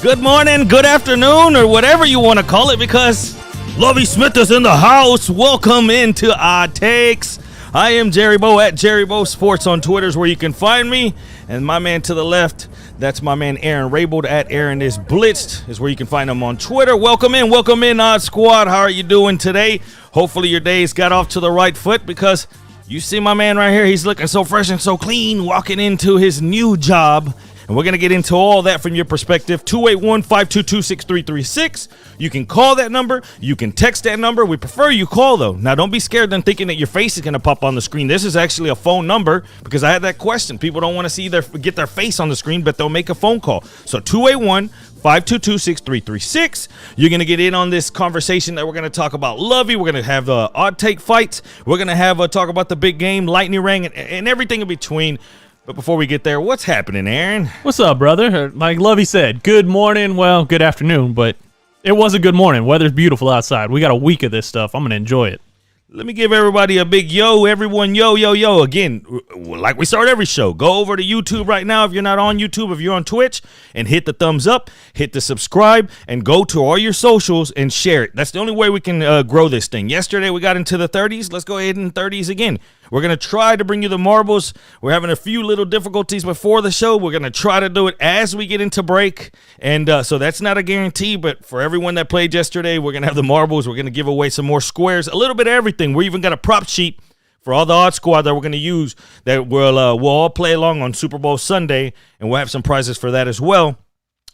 Good morning, good afternoon, or whatever you want to call it, because Lovie Smith is in the house. Welcome into Odd Takes. I am Jerry Bow at Jerry Bow Sports on Twitter is where you can find me. And my man to the left, that's my man Aaron Raybold at Aaron is Blitzed is where you can find him on Twitter. Welcome in, Odd Squad. How are you doing today? Hopefully your days got off to the right foot, because you see my man right here. He's looking so fresh and so clean walking into his new job. And we're going to get into all that from your perspective. 281-522-6336. You can call that number. You can text that number. We prefer you call, though. Now, don't be scared then thinking that your face is going to pop on the screen. This is actually a phone number, because I had that question. People don't want to see get their face on the screen, but they'll make a phone call. So 281-522-6336. You're going to get in on this conversation that we're going to talk about Lovie. We're going to have odd take fights. We're going to have talk about the big game, lightning ring, and everything in between. But before we get there, what's happening, Aaron? What's up, brother? Like Lovie said, good morning, well, good afternoon, but it was a good morning. Weather's beautiful outside. We got a week of this stuff. I'm going to enjoy it. Let me give everybody a big yo, everyone, yo, yo, yo. Again, like we start every show, go over to YouTube right now if you're not on YouTube, if you're on Twitch, and hit the thumbs up, hit the subscribe, and go to all your socials and share it. That's the only way we can grow this thing. Yesterday we got into the 30s. Let's go ahead in 30s again. We're going to try to bring you the marbles. We're having a few little difficulties before the show. We're going to try to do it as we get into break. And so that's not a guarantee, but for everyone that played yesterday, we're going to have the marbles. We're going to give away some more squares, a little bit of everything. We even got a prop sheet for all the Odd Squad that we're going to use that we'll all play along on Super Bowl Sunday, and we'll have some prizes for that as well.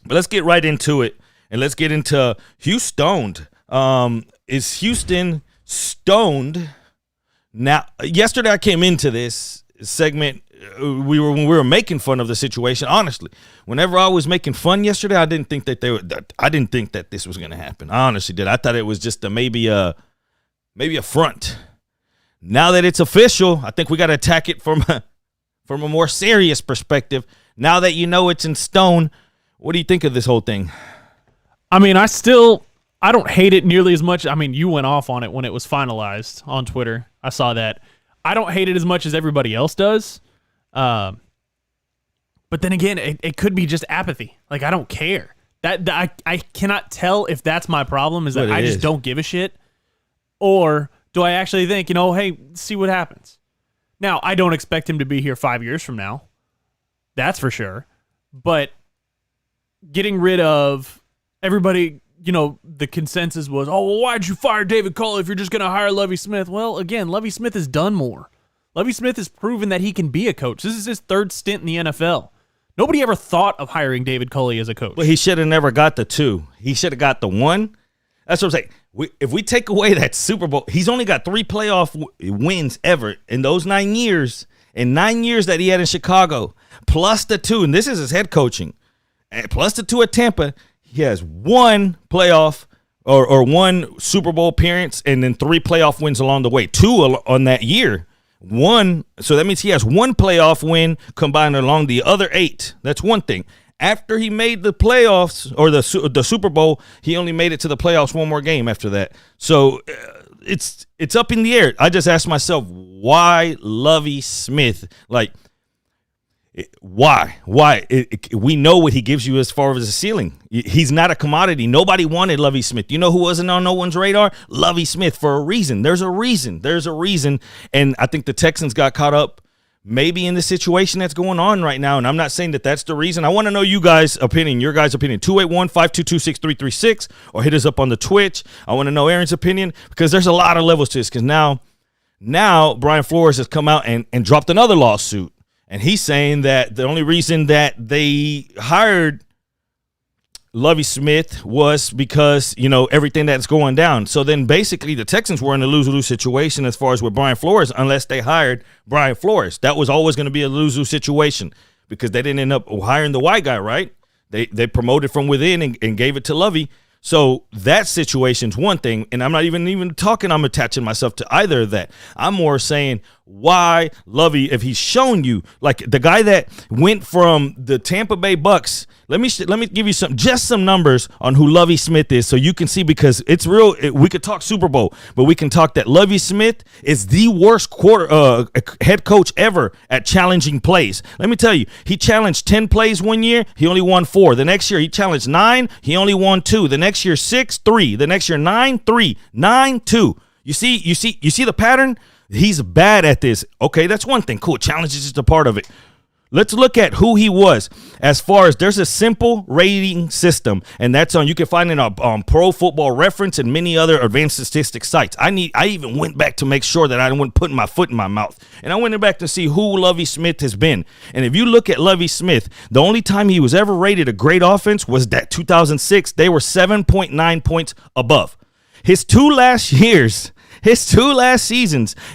But let's get right into it, and let's get into Houston. Is Houston stoned? Now, yesterday I came into this segment. When we were making fun of the situation. Honestly, whenever I was making fun yesterday, I didn't think that I didn't think that this was going to happen. I honestly did. I thought it was just maybe a front. Now that it's official, I think we got to attack it from a more serious perspective. Now that you know it's in stone, what do you think of this whole thing? I mean, I don't hate it nearly as much. I mean, you went off on it when it was finalized on Twitter. I saw that. I don't hate it as much as everybody else does. But then again, it could be just apathy. Like, I don't care. That I cannot tell if that's my problem, is that I just don't give a shit. Or do I actually think, hey, see what happens. Now, I don't expect him to be here 5 years from now. That's for sure. But getting rid of everybody, the consensus was, oh, well, why'd you fire David Culley if you're just going to hire Lovie Smith? Well, again, Lovie Smith has done more. Lovie Smith has proven that he can be a coach. This is his third stint in the NFL. Nobody ever thought of hiring David Culley as a coach. Well, he should have never got the 2. He should have got the 1. That's what I'm saying. If we take away that Super Bowl, he's only got 3 playoff wins ever in those 9 years. In 9 years that he had in Chicago, plus the 2, and this is his head coaching, and plus the 2 at Tampa, he has 1 playoff or 1 Super Bowl appearance, and then 3 playoff wins along the way. 2 on that year. 1, so that means he has 1 playoff win combined along the other 8. That's one thing. After he made the playoffs or the Super Bowl, he only made it to the playoffs 1 more game after that. So it's up in the air. I just asked myself, why Lovie Smith? Like, why? We know what he gives you as far as the ceiling. He's not a commodity. Nobody wanted Lovie Smith. You know who wasn't on no one's radar? Lovie Smith, for a reason. There's a reason. And I think the Texans got caught up maybe in the situation that's going on right now. And I'm not saying that that's the reason. I want to know your guys' opinion. 281-522-6336, or hit us up on the Twitch. I want to know Aaron's opinion, because there's a lot of levels to this. Because now Brian Flores has come out and dropped another lawsuit. And he's saying that the only reason that they hired Lovie Smith was because, everything that's going down. So then basically the Texans were in a lose-lose situation as far as with Brian Flores, unless they hired Brian Flores. That was always going to be a lose-lose situation, because they didn't end up hiring the white guy, right? They promoted from within and gave it to Lovie. So that situation's one thing, and I'm not even talking I'm attaching myself to either of that. I'm more saying, why Lovie, if he's shown you, like the guy that went from the Tampa Bay Bucks Let me give you some numbers on who Lovie Smith is, so you can see, because it's real. We could talk Super Bowl, but we can talk that Lovie Smith is the worst head coach ever at challenging plays. Let me tell you, he challenged 10 plays one year, he only won 4. The next year he challenged 9, he only won 2. The next year 6, 3. The next year 9, 3, 9, 2. You see the pattern? He's bad at this. Okay, that's one thing. Cool. Challenge is just a part of it. Let's look at who he was. As far as, there's a simple rating system, and that's you can find it on Pro Football Reference and many other advanced statistics sites. I even went back to make sure that I wasn't putting my foot in my mouth, and I went back to see who Lovie Smith has been. And if you look at Lovie Smith, the only time he was ever rated a great offense was that 2006. They were 7.9 points above. His two last seasons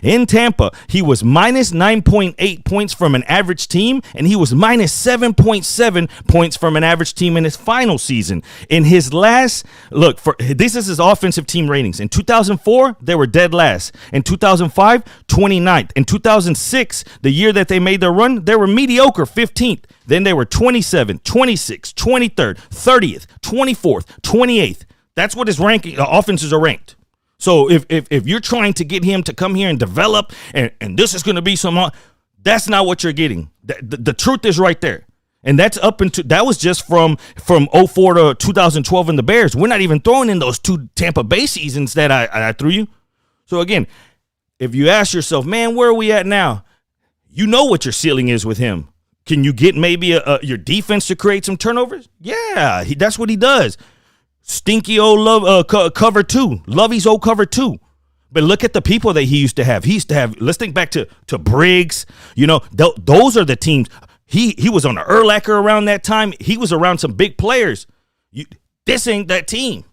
in Tampa, he was minus 9.8 points from an average team, and he was minus 7.7 points from an average team in his final season. In his last look, this is his offensive team ratings. In 2004, they were dead last. In 2005, 29th. In 2006, the year that they made their run, they were mediocre, 15th. Then they were 27th, 26th, 23rd, 30th, 24th, 28th. That's what his ranking offenses are ranked. So if you're trying to get him to come here and develop, and this is going to be that's not what you're getting. The truth is right there. And that's that was just from 04 to 2012 in the Bears. We're not even throwing in those 2 Tampa Bay seasons that I threw you. So again, if you ask yourself, man, where are we at now? You know what your ceiling is with him. Can you get maybe your defense to create some turnovers? Yeah, that's what he does. Stinky old cover 2. Lovey's old cover 2. But look at the people that he used to have. Let's think back to Briggs. You know, those are the teams. He was on the Urlacher around that time. He was around some big players. This ain't that team.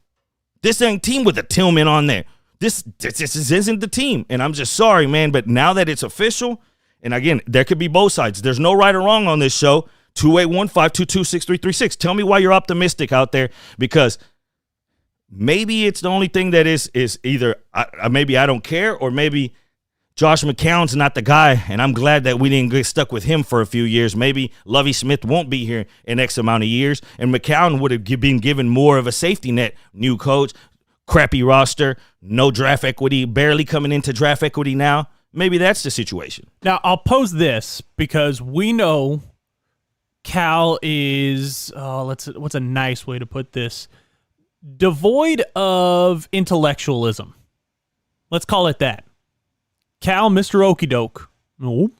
This ain't team with a Tillman on there. This isn't the team. And I'm just sorry, man. But now that it's official, and again, there could be both sides. There's no right or wrong on this show. 281-522-6336. Tell me why you're optimistic out there, because maybe it's the only thing that is either maybe I don't care, or maybe Josh McCown's not the guy, and I'm glad that we didn't get stuck with him for a few years. Maybe Lovie Smith won't be here in X amount of years, and McCown would have been given more of a safety net. New coach, crappy roster, no draft equity, barely coming into draft equity now. Maybe that's the situation. Now, I'll pose this, because we know Cal is, what's a nice way to put this? Devoid of intellectualism. Let's call it that. Cal, Mr. Okie-doke. No.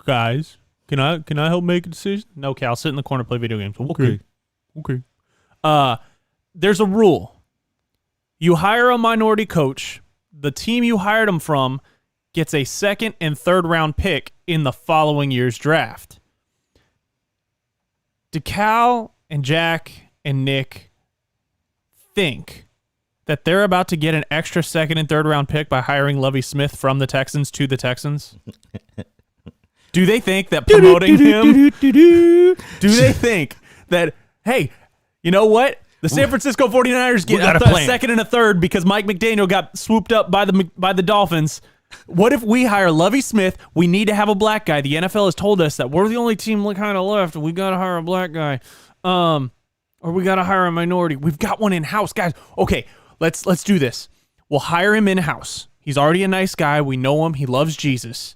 Guys, can I help make a decision? No, Cal, sit in the corner, play video games. Okay. There's a rule. You hire a minority coach, the team you hired him from gets a 2nd and 3rd round pick in the following year's draft. Do Cal and Jack and Nick think that they're about to get an extra 2nd and 3rd round pick by hiring Lovie Smith from the Texans to the Texans? Do they think that promoting him, do they think that, hey, you know what? The San Francisco 49ers get a 2nd and a 3rd because Mike McDaniel got swooped up by the Dolphins. What if we hire Lovie Smith? We need to have a black guy. The NFL has told us that we're the only team kind of left. We got to hire a black guy. Or we got to hire a minority. We've got one in-house, guys. Okay, let's do this. We'll hire him in-house. He's already a nice guy. We know him. He loves Jesus.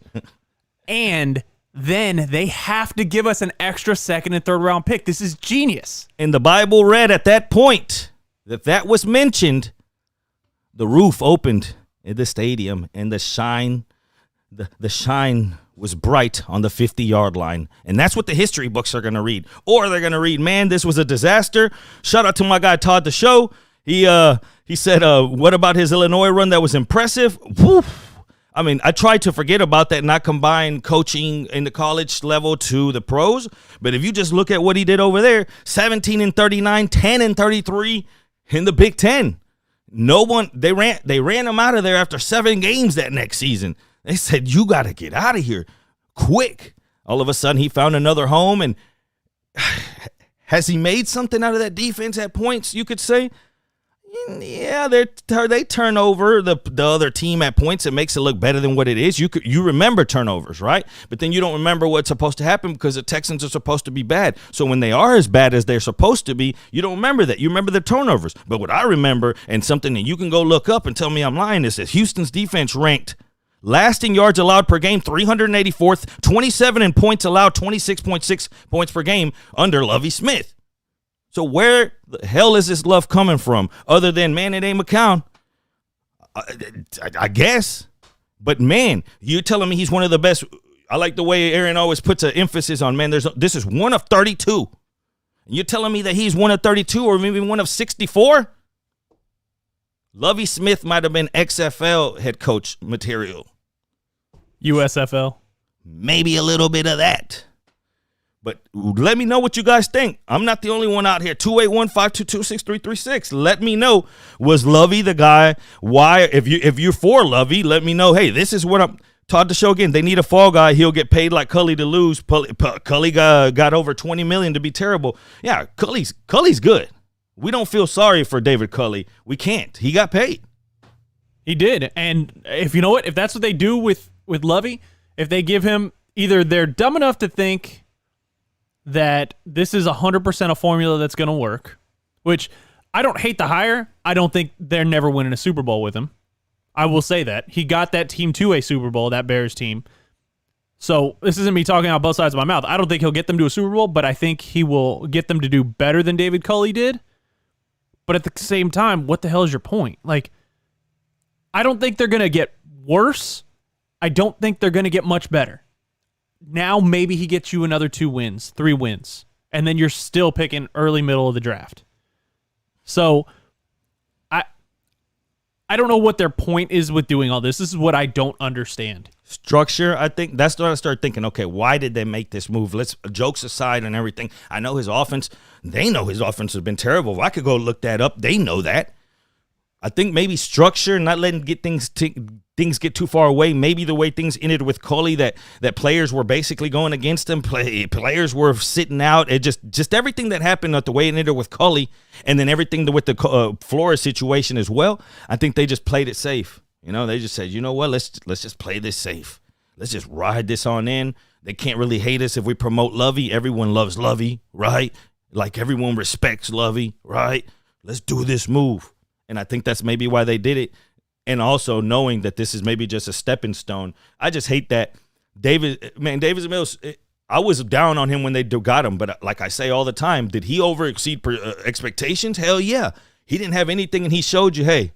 And then they have to give us an extra 2nd and 3rd round pick. This is genius. And the Bible read at that point that was mentioned, the roof opened in the stadium, and the shine was bright on the 50-yard line. And that's what the history books are going to read. Or they're going to read, man, this was a disaster. Shout out to my guy Todd the Show. He said, what about his Illinois run? That was impressive. Woo. I mean, I tried to forget about that, not combine coaching in the college level to the pros. But if you just look at what he did over there, 17-39, 10-33 in the Big Ten. They ran him out of there after 7 games that next season. They said, you got to get out of here quick. All of a sudden, he found another home. And has he made something out of that defense at points, you could say? Yeah, they turn over the other team at points. It makes it look better than what it is. You remember turnovers, right? But then you don't remember what's supposed to happen because the Texans are supposed to be bad. So when they are as bad as they're supposed to be, you don't remember that. You remember the turnovers. But what I remember, and something that you can go look up and tell me I'm lying, is that Houston's defense ranked last in yards allowed per game, 384th, 27 in points allowed, 26.6 points per game under Lovie Smith. So where the hell is this love coming from other than, man, it ain't McCown? I guess. But, man, you're telling me he's one of the best. I like the way Aaron always puts an emphasis on, man, this is one of 32. And you're telling me that he's one of 32 or maybe one of 64? Lovie Smith might have been XFL head coach material. USFL. Maybe a little bit of that. But let me know what you guys think. I'm not the only one out here. 281-522-6336. Let me know. Was Lovie the guy? Why? If you're for Lovie, let me know. Hey, this is what I'm. Todd the show again. They need a fall guy. He'll get paid like Cully to lose. Cully got over $20 million to be terrible. Yeah, Cully's good. We don't feel sorry for David Culley. We can't. He got paid. He did. And if you know what, if that's what they do with Lovie, if they give him either they're dumb enough to think that this is 100% a formula that's going to work, which I don't hate the hire. I don't think they're never winning a Super Bowl with him. I will say that. He got that team to a Super Bowl, that Bears team. So this isn't me talking out both sides of my mouth. I don't think he'll get them to a Super Bowl, but I think he will get them to do better than David Culley did. But at the same time, what the hell is your point? Like, I don't think they're going to get worse. I don't think they're going to get much better. Now maybe he gets you another 2 wins, 3 wins, and then you're still picking early, middle of the draft. So I don't know what their point is with doing all this. This is what I don't understand. Structure, I think that's when I start thinking, okay, why did they make this move? Let's, jokes aside and everything. I know his offense, they know his offense has been terrible. If I could go look that up, they know that. I think maybe structure, not letting things get too far away. Maybe the way things ended with Culley, that players were basically going against him. Players were sitting out. It just everything that happened at the way it ended with Culley, and then everything with the Flores situation as well. I think they just played it safe. You know, they just said, you know what, let's just play this safe. Let's just ride this on in. They can't really hate us if we promote Lovie. Everyone loves Lovie, right? Like everyone respects Lovie, right? Let's do this move. And I think that's maybe why they did it. And also knowing that this is maybe just a stepping stone. I just hate that David Mills, I was down on him when they got him. But like I say all the time, did he exceed expectations? Hell yeah. He didn't have anything, and he showed you, hey,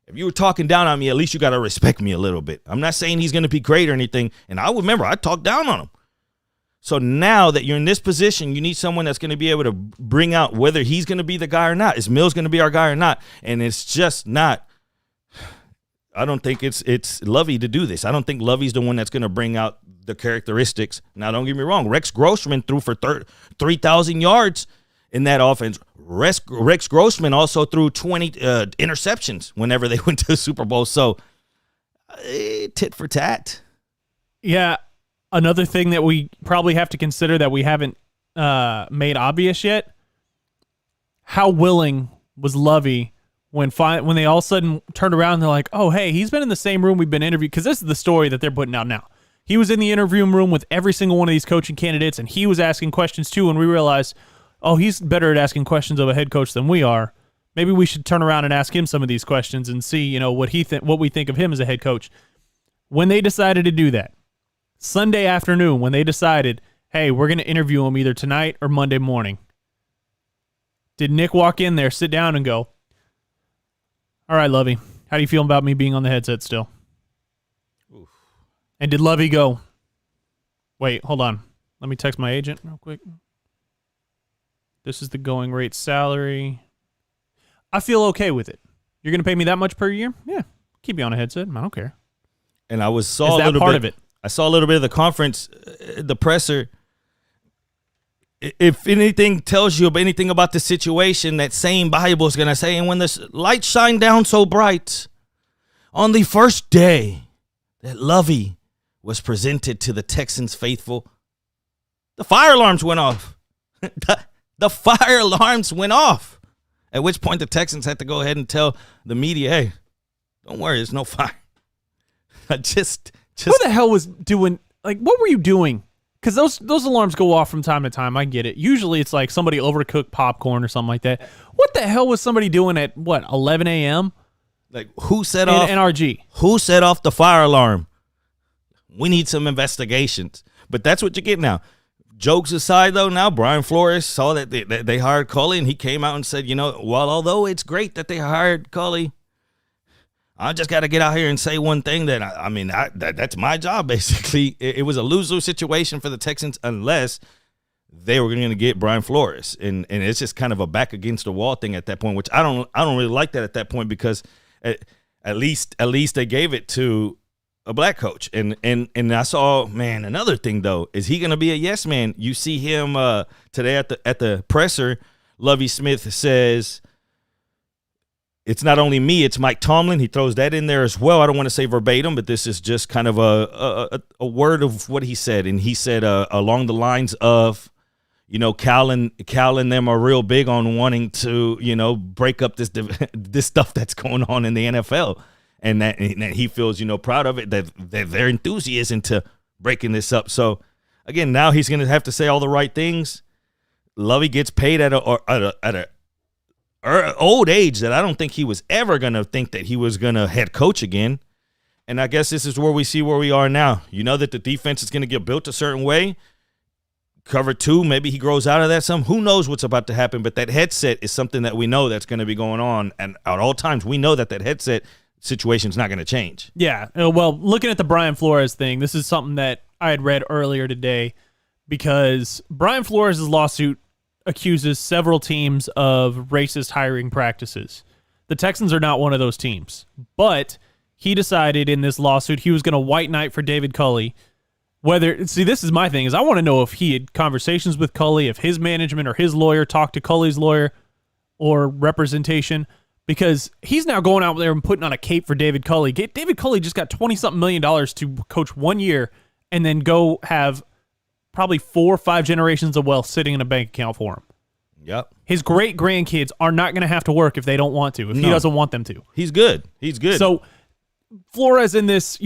if you were talking down on me, at least you got to respect me a little bit. I'm not saying he's going to be great or anything. And I remember I talked down on him. So now that you're in this position, you need someone that's going to be able to bring out whether he's going to be the guy or not. Is Mills going to be our guy or not? And it's just not. I don't think it's Lovie to do this. I don't think Lovie's the one that's going to bring out the characteristics. Now, don't get me wrong. Rex Grossman threw for 3,000 yards in that offense. Rex Grossman also threw 20 interceptions whenever they went to the Super Bowl. So, tit for tat. Yeah. Another thing that we probably have to consider that we haven't made obvious yet, how willing was Lovie when they all of a sudden turned around and they're like, oh, hey, he's been in the same room we've been interviewed, because this is the story that they're putting out now. He was in the interview room with every single one of these coaching candidates, and he was asking questions too, and we realized, oh, he's better at asking questions of a head coach than we are. Maybe we should turn around and ask him some of these questions and see, what we think of him as a head coach. When they decided to do that, Sunday afternoon, when they decided, hey, we're going to interview him either tonight or Monday morning, did Nick walk in there, sit down, and go, all right, Lovie, how do you feel about me being on the headset still? Oof. And did Lovie go, wait, hold on. Let me text my agent real quick. This is the going rate salary. I feel okay with it. You're going to pay me that much per year? Yeah, keep you on a headset. I don't care. And I saw a little bit of it. I saw a little bit of the conference, the presser. If anything tells you anything about the situation, that same Bible is going to say, and when the light shined down so bright on the first day that Lovie was presented to the Texans faithful, the fire alarms went off. The fire alarms went off. At which point the Texans had to go ahead and tell the media, hey, don't worry, there's no fire. just who the hell was doing, like, what were you doing? Because those alarms go off from time to time. I get it. Usually it's like somebody overcooked popcorn or something like that. What the hell was somebody doing at, 11 a.m.? Like, who set off NRG? Who set off the fire alarm? We need some investigations. But that's what you get now. Jokes aside, though, now Brian Flores saw that they hired Culley, and he came out and said, well, although it's great that they hired Culley, I just got to get out here and say one thing that's my job, basically. It was a lose-lose situation for the Texans unless they were going to get Brian Flores. And it's just kind of a back against the wall thing at that point, which I don't really like that at that point, because at least they gave it to a black coach. And I saw, man, another thing, though, is he going to be a yes man? You see him today at the presser. Lovie Smith says, it's not only me, it's Mike Tomlin. He throws that in there as well. I don't want to say verbatim, but this is just kind of a word of what he said. And he said along the lines of, Cal and them are real big on wanting to, break up this stuff that's going on in the NFL. And that he feels, proud of it, that their enthusiasm to breaking this up. So, again, now he's going to have to say all the right things. Lovey gets paid at a old age that I don't think he was ever going to think that he was going to head coach again. And I guess this is where we see where we are now. You know that the defense is going to get built a certain way. Cover 2, maybe he grows out of that some. Who knows what's about to happen, but that headset is something that we know that's going to be going on. And at all times, we know that headset situation's not going to change. Yeah. Well, looking at the Brian Flores thing, this is something that I had read earlier today, because Brian Flores' lawsuit accuses several teams of racist hiring practices. The Texans are not one of those teams, but he decided in this lawsuit he was going to white knight for David Culley. This is my thing, is I want to know if he had conversations with Culley, if his management or his lawyer talked to Culley's lawyer or representation, because he's now going out there and putting on a cape for David Culley. David Culley just got $20-something million to coach 1 year and then go have probably 4 or 5 generations of wealth sitting in a bank account for him. Yep. His great-grandkids are not going to have to work if they don't want to, if he doesn't want them to. He's good. So Flores, in this,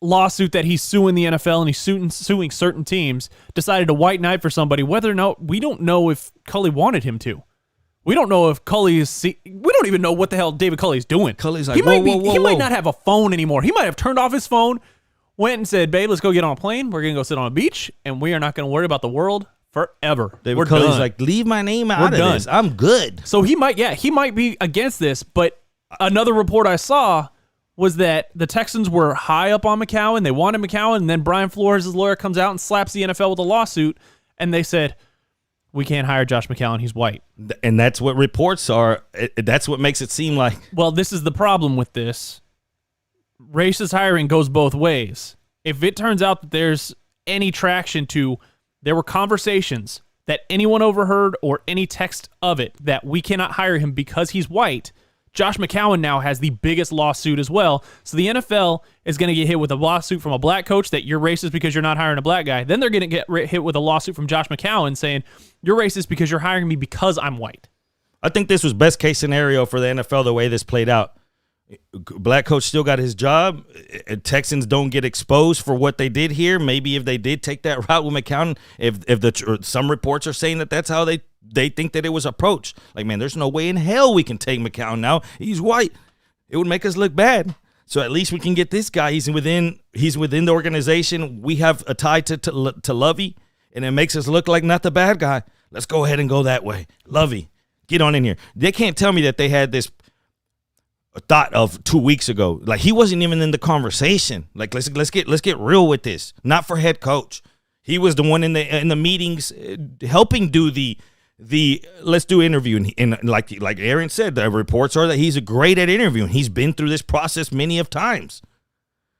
lawsuit that he's suing the NFL and he's suing certain teams, decided to white knight for somebody, whether or not, we don't know if Culley wanted him to. We don't know if Culley is. We don't even know what the hell David Culley is doing. Culley's like, he might not have a phone anymore. He might have turned off his phone, went and said, "Babe, let's go get on a plane. We're gonna go sit on a beach, and we are not gonna worry about the world forever." David Culley's like, "Leave my name out of this. I'm good." So he might be against this. But another report I saw was that the Texans were high up on McCown. They wanted McCown, and then Brian Flores' lawyer comes out and slaps the NFL with a lawsuit, and they said, we can't hire Josh McCown. He's white. And that's what reports are. That's what makes it seem like. Well, this is the problem with this. Racist hiring goes both ways. If it turns out that there's any traction to, there were conversations that anyone overheard or any text of it that we cannot hire him because he's white, Josh McCown now has the biggest lawsuit as well. So the NFL is going to get hit with a lawsuit from a black coach that you're racist because you're not hiring a black guy. Then they're going to get hit with a lawsuit from Josh McCown saying, you're racist because you're hiring me because I'm white. I think this was best case scenario for the NFL the way this played out. Black coach still got his job. Texans don't get exposed for what they did here. Maybe if they did take that route with McCown, some reports are saying that that's how they think that it was approached. Like, man, there's no way in hell we can take McCown now. He's white. It would make us look bad. So at least we can get this guy. He's within the organization. We have a tie to Lovey, and it makes us look like not the bad guy. Let's go ahead and go that way. Lovey, get on in here. They can't tell me that they had this thought of 2 weeks ago. Like, he wasn't even in the conversation. Like, let's get real with this. Not for head coach. He was the one in the meetings helping do the let's do interview. And like Aaron said, the reports are that he's great at interviewing. He's been through this process many of times.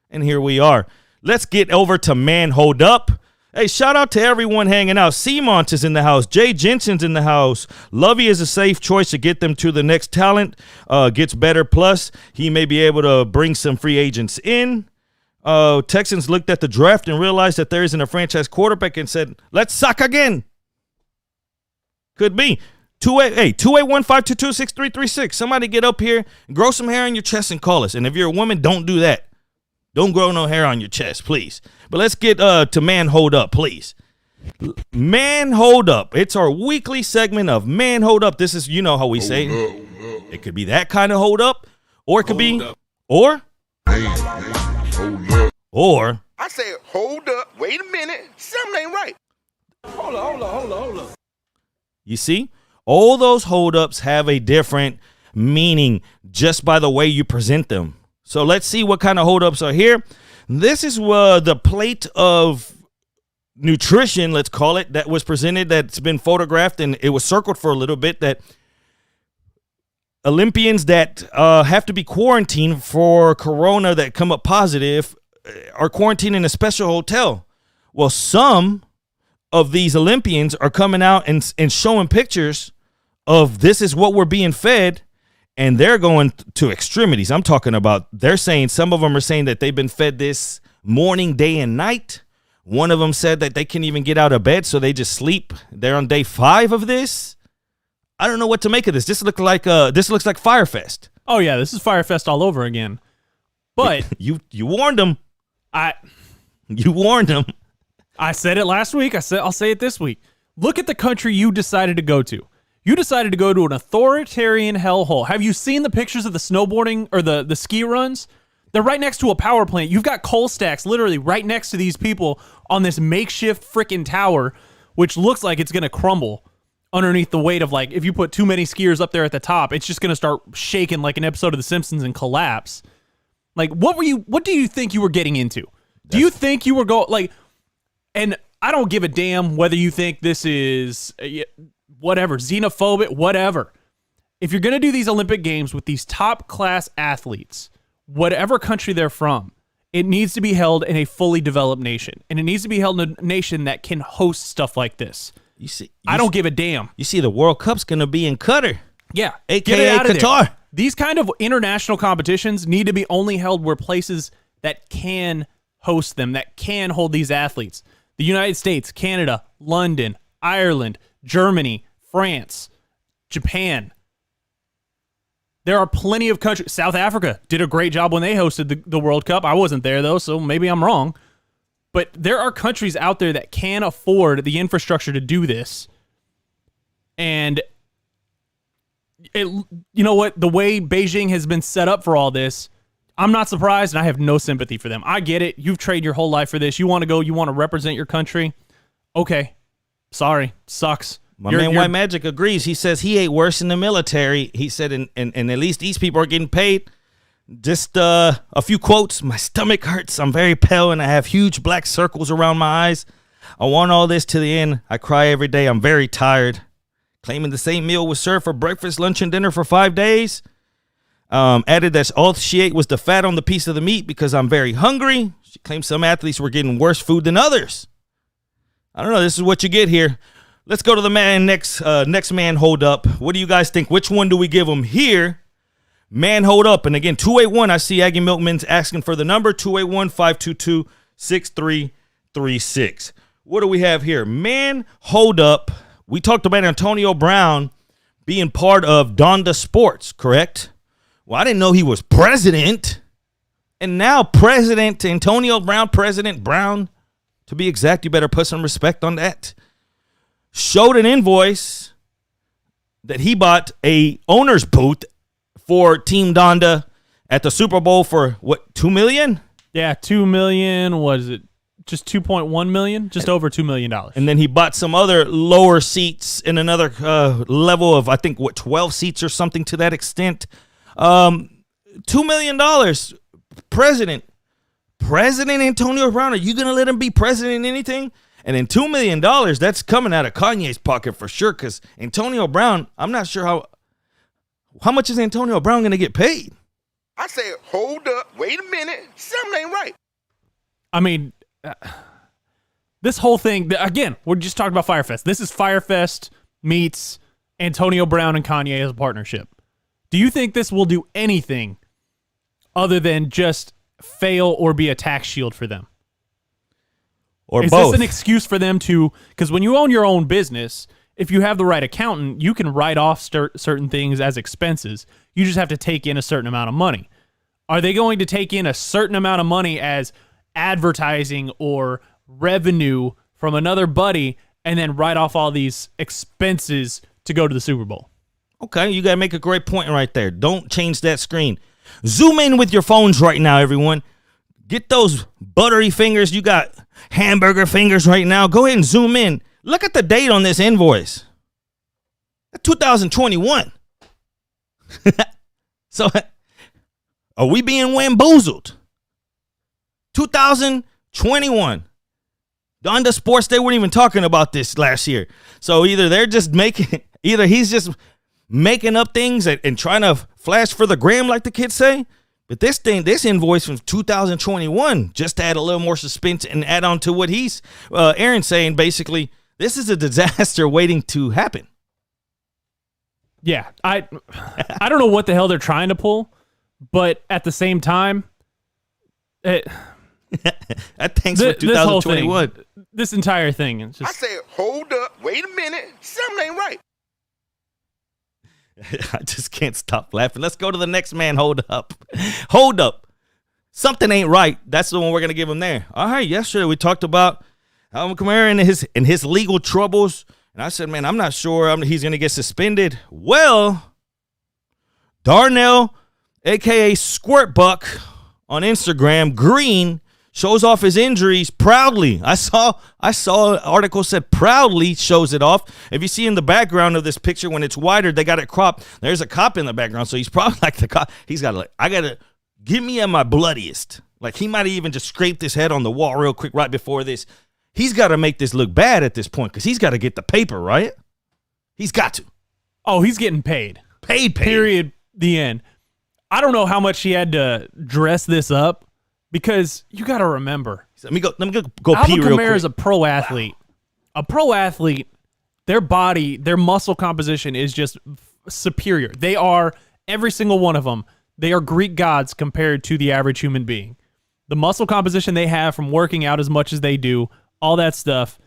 And here we are. Let's get over to Man Hold Up. Hey, shout out to everyone hanging out. Seamont is in the house. Jay Jensen's in the house. Lovey is a safe choice to get them to the next talent. Gets better. Plus, he may be able to bring some free agents in. Texans looked at the draft and realized that there isn't a franchise quarterback and said, let's suck again. Could be. 281-522-6336. Somebody get up here and grow some hair on your chest and call us. And if you're a woman, don't do that. Don't grow no hair on your chest, please. But let's get to Man Hold Up, please. Man Hold Up. It's our weekly segment of Man Hold Up. This is, you know how we say it. It could be that kind of hold up, or it could be, or I said, hold up, wait a minute, something ain't right. Hold up. You see, all those hold-ups have a different meaning just by the way you present them. So let's see what kind of hold-ups are here. This is the plate of nutrition, let's call it, that was presented, that's been photographed, and it was circled for a little bit, that Olympians that have to be quarantined for corona that come up positive are quarantined in a special hotel. Well, some of these Olympians are coming out and showing pictures of this is what we're being fed, and they're going to extremities. I'm talking about, they're saying, some of them are saying that they've been fed this morning, day, and night. One of them said that they can't even get out of bed, so they just sleep. They're on day 5 of this. I don't know what to make of this. This looks like Firefest. Oh yeah, this is Firefest all over again. But you warned them. You warned them. I said it last week. I'll say it this week. Look at the country you decided to go to. You decided to go to an authoritarian hellhole. Have you seen the pictures of the snowboarding or the ski runs? They're right next to a power plant. You've got coal stacks literally right next to these people on this makeshift freaking tower, which looks like it's going to crumble underneath the weight of, like, if you put too many skiers up there at the top, it's just going to start shaking like an episode of The Simpsons and collapse. Like, what do you think you were getting into? Do you think you were and I don't give a damn whether you think this is whatever, xenophobic, whatever. If you're going to do these Olympic Games with these top class athletes, whatever country they're from, it needs to be held in a fully developed nation. And it needs to be held in a nation that can host stuff like this. I don't give a damn. You see, the World Cup's going to be in Qatar. Yeah. AKA Qatar. These kind of international competitions need to be only held where places that can host them, that can hold these athletes. The United States, Canada, London, Ireland, Germany, France, Japan. There are plenty of countries. South Africa did a great job when they hosted the World Cup. I wasn't there, though, so maybe I'm wrong. But there are countries out there that can afford the infrastructure to do this. And you know what? The way Beijing has been set up for all this, I'm not surprised, and I have no sympathy for them. I get it. You've trained your whole life for this. You want to go. You want to represent your country. Okay. Sorry. Sucks. My man White Magic agrees. He says he ate worse in the military. He said, and at least these people are getting paid. Just a few quotes. My stomach hurts. I'm very pale, and I have huge black circles around my eyes. I want all this to the end. I cry every day. I'm very tired. Claiming the same meal was served for breakfast, lunch, and dinner for 5 days. Added that all she ate was the fat on the piece of the meat because I'm very hungry. She claims some athletes were getting worse food than others. I don't know. This is what you get here. Let's go to the next man hold up. What do you guys think? Which one do we give them here? Man hold up. And again, 281. I see Aggie Milkman's asking for the number. 281-522-6336. What do we have here? Man hold up. We talked about Antonio Brown being part of Donda Sports, correct? Well, I didn't know he was president. And now President Antonio Brown, President Brown, to be exact, you better put some respect on that, showed an invoice that he bought a owner's booth for Team Donda at the Super Bowl for, what, $2 million? Yeah, $2 million. Was it just $2.1 million? Just over $2 million. And then he bought some other lower seats in another level of, I think, 12 seats or something to that extent. $2 million. President Antonio Brown, are you going to let him be president in anything? And then $2 million, that's coming out of Kanye's pocket for sure, because Antonio Brown, I'm not sure how much is Antonio Brown going to get paid? I said, hold up, wait a minute, something ain't right. I mean, this whole thing, again, we're just talking about Firefest. This is Firefest meets Antonio Brown and Kanye as a partnership. Do you think this will do anything other than just fail or be a tax shield for them? Or is both? This an excuse for them to, because when you own your own business, if you have the right accountant, you can write off certain things as expenses. You just have to take in a certain amount of money. Are they going to take in a certain amount of money as advertising or revenue from another buddy and then write off all these expenses to go to the Super Bowl? Okay, you got to make a great point right there. Don't change that screen. Zoom in with your phones right now, everyone. Get those buttery fingers. You got hamburger fingers right now. Go ahead and zoom in. Look at the date on this invoice. 2021. So, are we being wamboozled? 2021. On the sports, they weren't even talking about this last year. So either he's just making up things and trying to flash for the gram, like the kids say. But this invoice from 2021, just to add a little more suspense and add on to what Aaron's saying, basically, this is a disaster waiting to happen. Yeah, I don't know what the hell they're trying to pull, but at the same time, that thanks for 2021. This entire thing. It's just, I said, hold up, wait a minute, something ain't right. I just can't stop laughing. Let's go to the next man. Hold up. Hold up. Something ain't right. That's the one we're going to give him there. All right, yesterday we talked about Alvin Kamara and his legal troubles. And I said, man, I'm not sure he's going to get suspended. Well, Darnell, a.k.a. Squirt Buck on Instagram, Green, shows off his injuries proudly. I saw an article said proudly shows it off. If you see in the background of this picture, when it's wider, they got it cropped. There's a cop in the background, so he's probably like the cop. He's got to I got to get me at my bloodiest. Like he might have even just scraped his head on the wall real quick right before this. He's got to make this look bad at this point because he's got to get the paper, right? He's got to. Oh, he's getting paid. Paid. Period. The end. I don't know how much he had to dress this up. Because you got to remember, let me go pee real Alvin Kamara quick. is a pro athlete. Wow. A pro athlete, their body, their muscle composition is just superior. They are, every single one of them, they are Greek gods compared to the average human being. The muscle composition they have from working out as much as they do, all that stuff.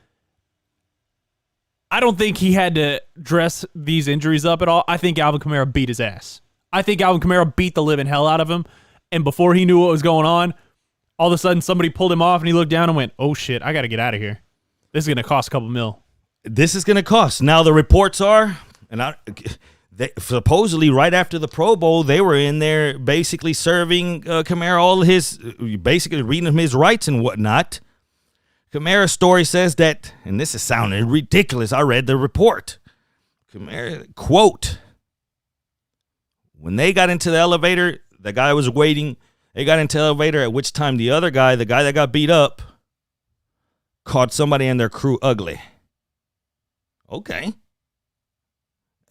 I don't think he had to dress these injuries up at all. I think Alvin Kamara beat his ass. I think Alvin Kamara beat the living hell out of him. And before he knew what was going on, all of a sudden, somebody pulled him off, and he looked down and went, oh, shit, I got to get out of here. This is going to cost a couple mil. This is going to cost. Now, the reports are, supposedly right after the Pro Bowl, they were in there basically serving Kamara all his, basically reading him his rights and whatnot. Kamara's story says that, and this is sounding ridiculous, I read the report. Kamara, quote, when they got into the elevator, the guy was waiting. They got into the elevator, at which time the other guy, the guy that got beat up, called somebody in their crew ugly. Okay.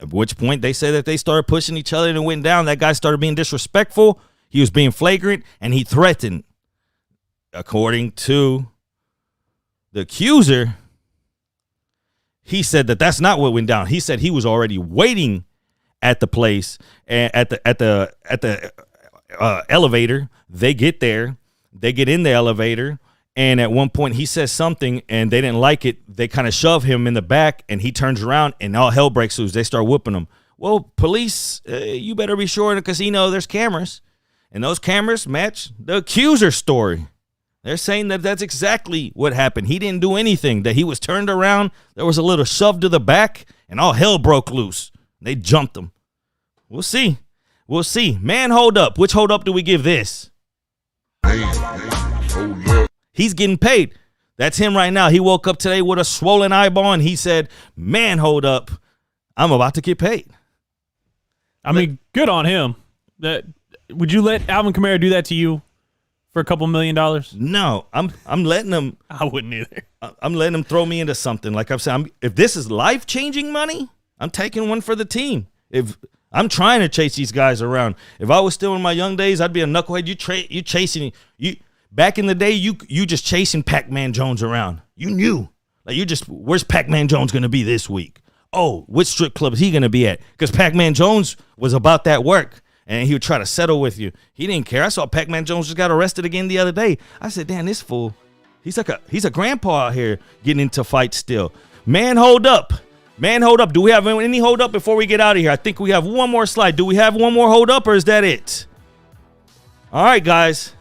At which point they say that they started pushing each other and it went down. That guy started being disrespectful. He was being flagrant and he threatened. According to the accuser, he said that that's not what went down. He said he was already waiting at the place at the elevator. They get there, they get in the elevator, and at one point he says something and they didn't like it. They kind of shove him in the back and he turns around and all hell breaks loose. They start whooping him. Well, police, you better be sure in the casino there's cameras, and those cameras match the accuser's story. They're saying that that's exactly what happened. He didn't do anything, that he was turned around, there was a little shove to the back, and all hell broke loose. They jumped him. We'll see. We'll see. Man, hold up. Which hold up do we give this? He's getting paid. That's him right now. He woke up today with a swollen eyeball and he said, man, hold up. I'm about to get paid. I mean, good on him. Would you let Alvin Kamara do that to you for a couple $1 million? No, I'm letting him. I wouldn't either. I'm letting him throw me into something. Like I'm saying, if this is life-changing money, I'm taking one for the team. If I'm trying to chase these guys around. If I was still in my young days, I'd be a knucklehead. You chasing back in the day. You just chasing Pac-Man Jones around. You knew, like where's Pac-Man Jones gonna be this week? Oh, which strip club is he gonna be at? Because Pac-Man Jones was about that work, and he would try to settle with you. He didn't care. I saw Pac-Man Jones just got arrested again the other day. I said, damn, this fool. He's a grandpa out here getting into fights still. Man, hold up. Man, hold up. Do we have any hold up before we get out of here? I think we have one more slide. Do we have one more hold up, or is that it? All right, guys.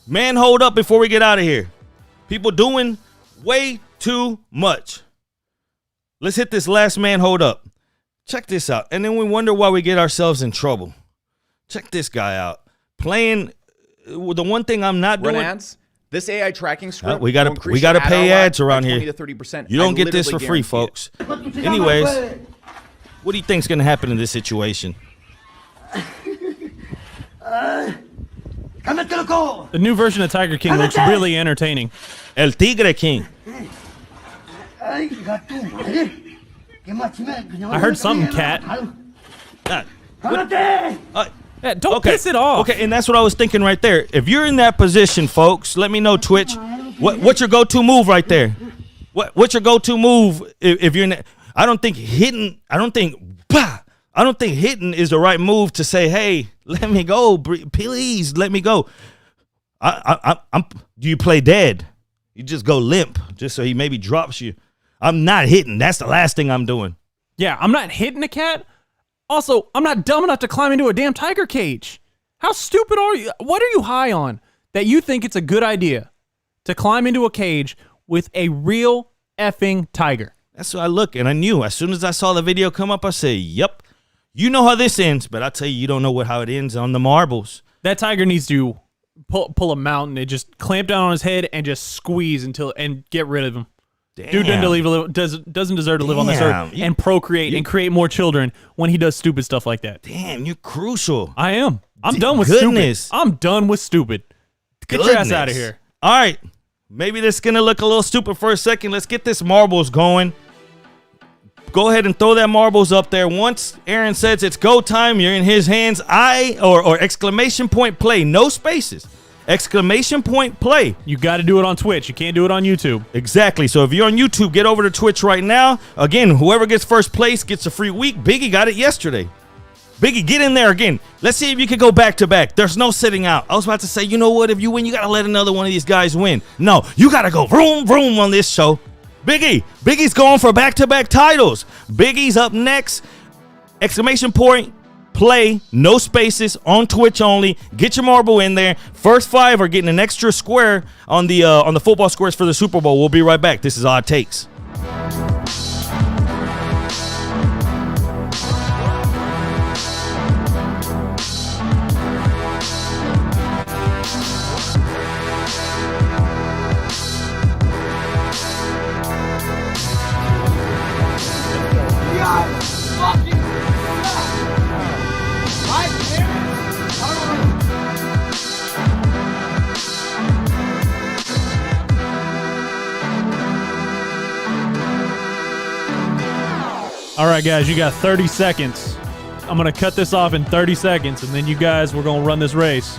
Man, hold up before we get out of here. People doing way too much. Let's hit this last man hold up. Check this out. And then we wonder why we get ourselves in trouble. Check this guy out. Playing the one thing I'm not doing. Ads. This AI tracking script. We gotta pay ads around here. 20 to 30%. You don't get this for free, folks. Anyways, what do you think's gonna happen in this situation? The new version of Tiger King looks really entertaining. El Tigre King. I heard something, Cat. Don't piss it off. Okay, and that's what I was thinking right there. If you're in that position, folks, let me know, Twitch. What's your go-to move right there? What's your go-to move if you're in that? I don't think hitting is the right move to say, hey, let me go, please let me go. Do you play dead? You just go limp just so he maybe drops you. I'm not hitting. That's the last thing I'm doing. Yeah, I'm not hitting a cat. Also, I'm not dumb enough to climb into a damn tiger cage. How stupid are you? What are you high on that you think it's a good idea to climb into a cage with a real effing tiger? That's what I look, and I knew. As soon as I saw the video come up, I said, yep. You know how this ends, but I tell you, you don't know how it ends on the marbles. That tiger needs to pull a mountain and just clamp down on his head and just squeeze and get rid of him. Damn. Dude doesn't deserve to live on this earth and procreate and create more children when he does stupid stuff like that. Damn, you're crucial. I am. I'm done with stupid. I'm done with stupid. Get your ass out of here. All right. Maybe this is going to look a little stupid for a second. Let's get this marbles going. Go ahead and throw that marbles up there. Once Aaron says it's go time, you're in his hands. Or exclamation point play. No spaces. Exclamation point play. You got to do it on Twitch. You can't do it on YouTube. Exactly. So if you're on YouTube, get over to Twitch right now. Again, whoever gets first place gets a free week. Biggie got it yesterday. Biggie, get in there again. Let's see if you can go back to back. There's no sitting out. I was about to say, you know what? If you win, you got to let another one of these guys win. No, you got to go vroom, vroom on this show. Biggie's going for back-to-back titles. Biggie's up next. Exclamation point. Play, no spaces, on Twitch only. Get your marble in there. First 5 are getting an extra square on the football squares for the Super Bowl. We'll be right back. This is Odd Takes. All right, guys, you got 30 seconds. I'm going to cut this off in 30 seconds, and then you guys, we're going to run this race.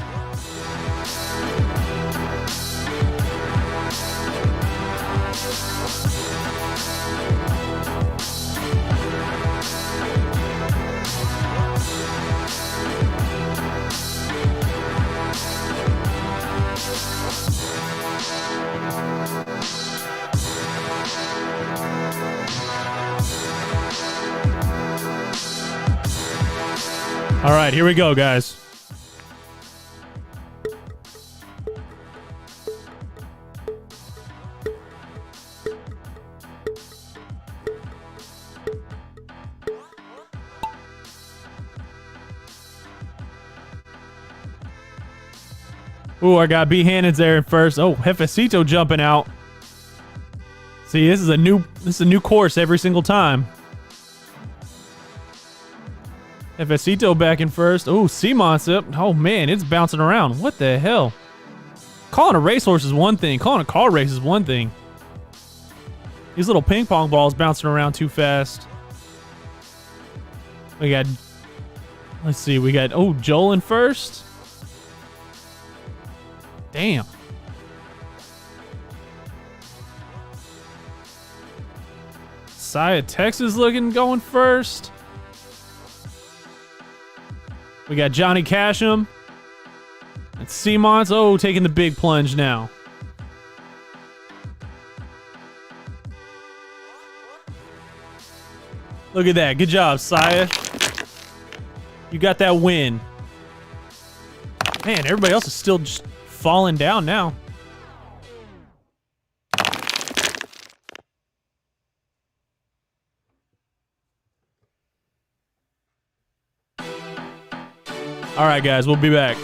All right, here we go, guys. Ooh, I got B. Hannon's there first. Oh, Jefecito jumping out. See, this is a new course every single time. Jefecito back in first. Oh, Seamont's up. Oh, man, it's bouncing around. What the hell? Calling a racehorse is one thing. Calling a car race is one thing. These little ping pong balls bouncing around too fast. We got... Let's see. We got... Oh, Joel in first. Damn. Saya Texas going first. We got Johnny Casham. And Seamont's, taking the big plunge now. Look at that. Good job, Saya. You got that win. Man, everybody else is still just falling down now. All right, guys, we'll be back.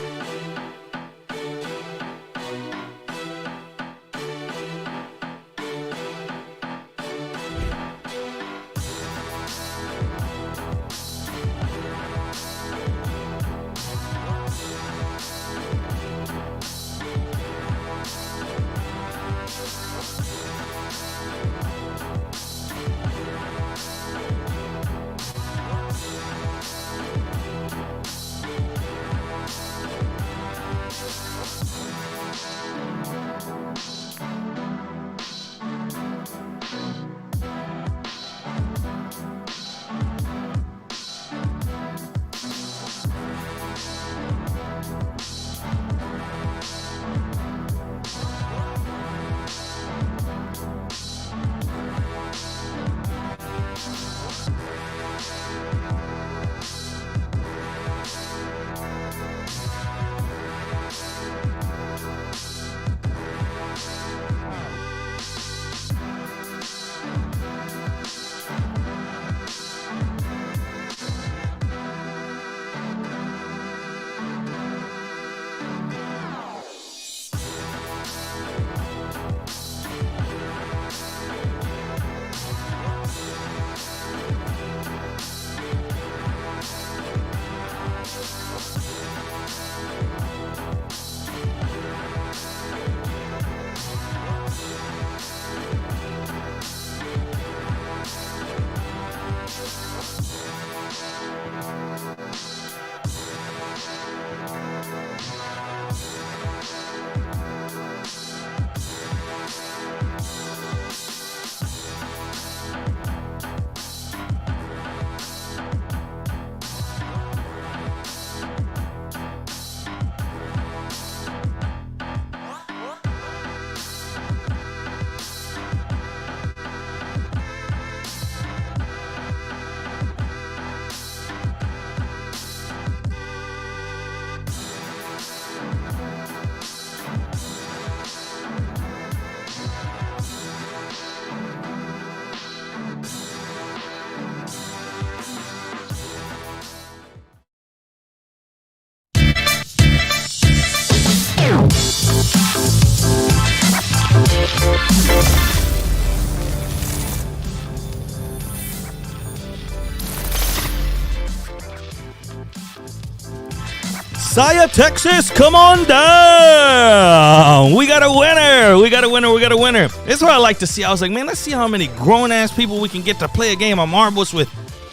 Saya, Texas, come on down. We got a winner. We got a winner. We got a winner. This is what I like to see. I was like, man, let's see how many grown-ass people we can get to play a game of marbles with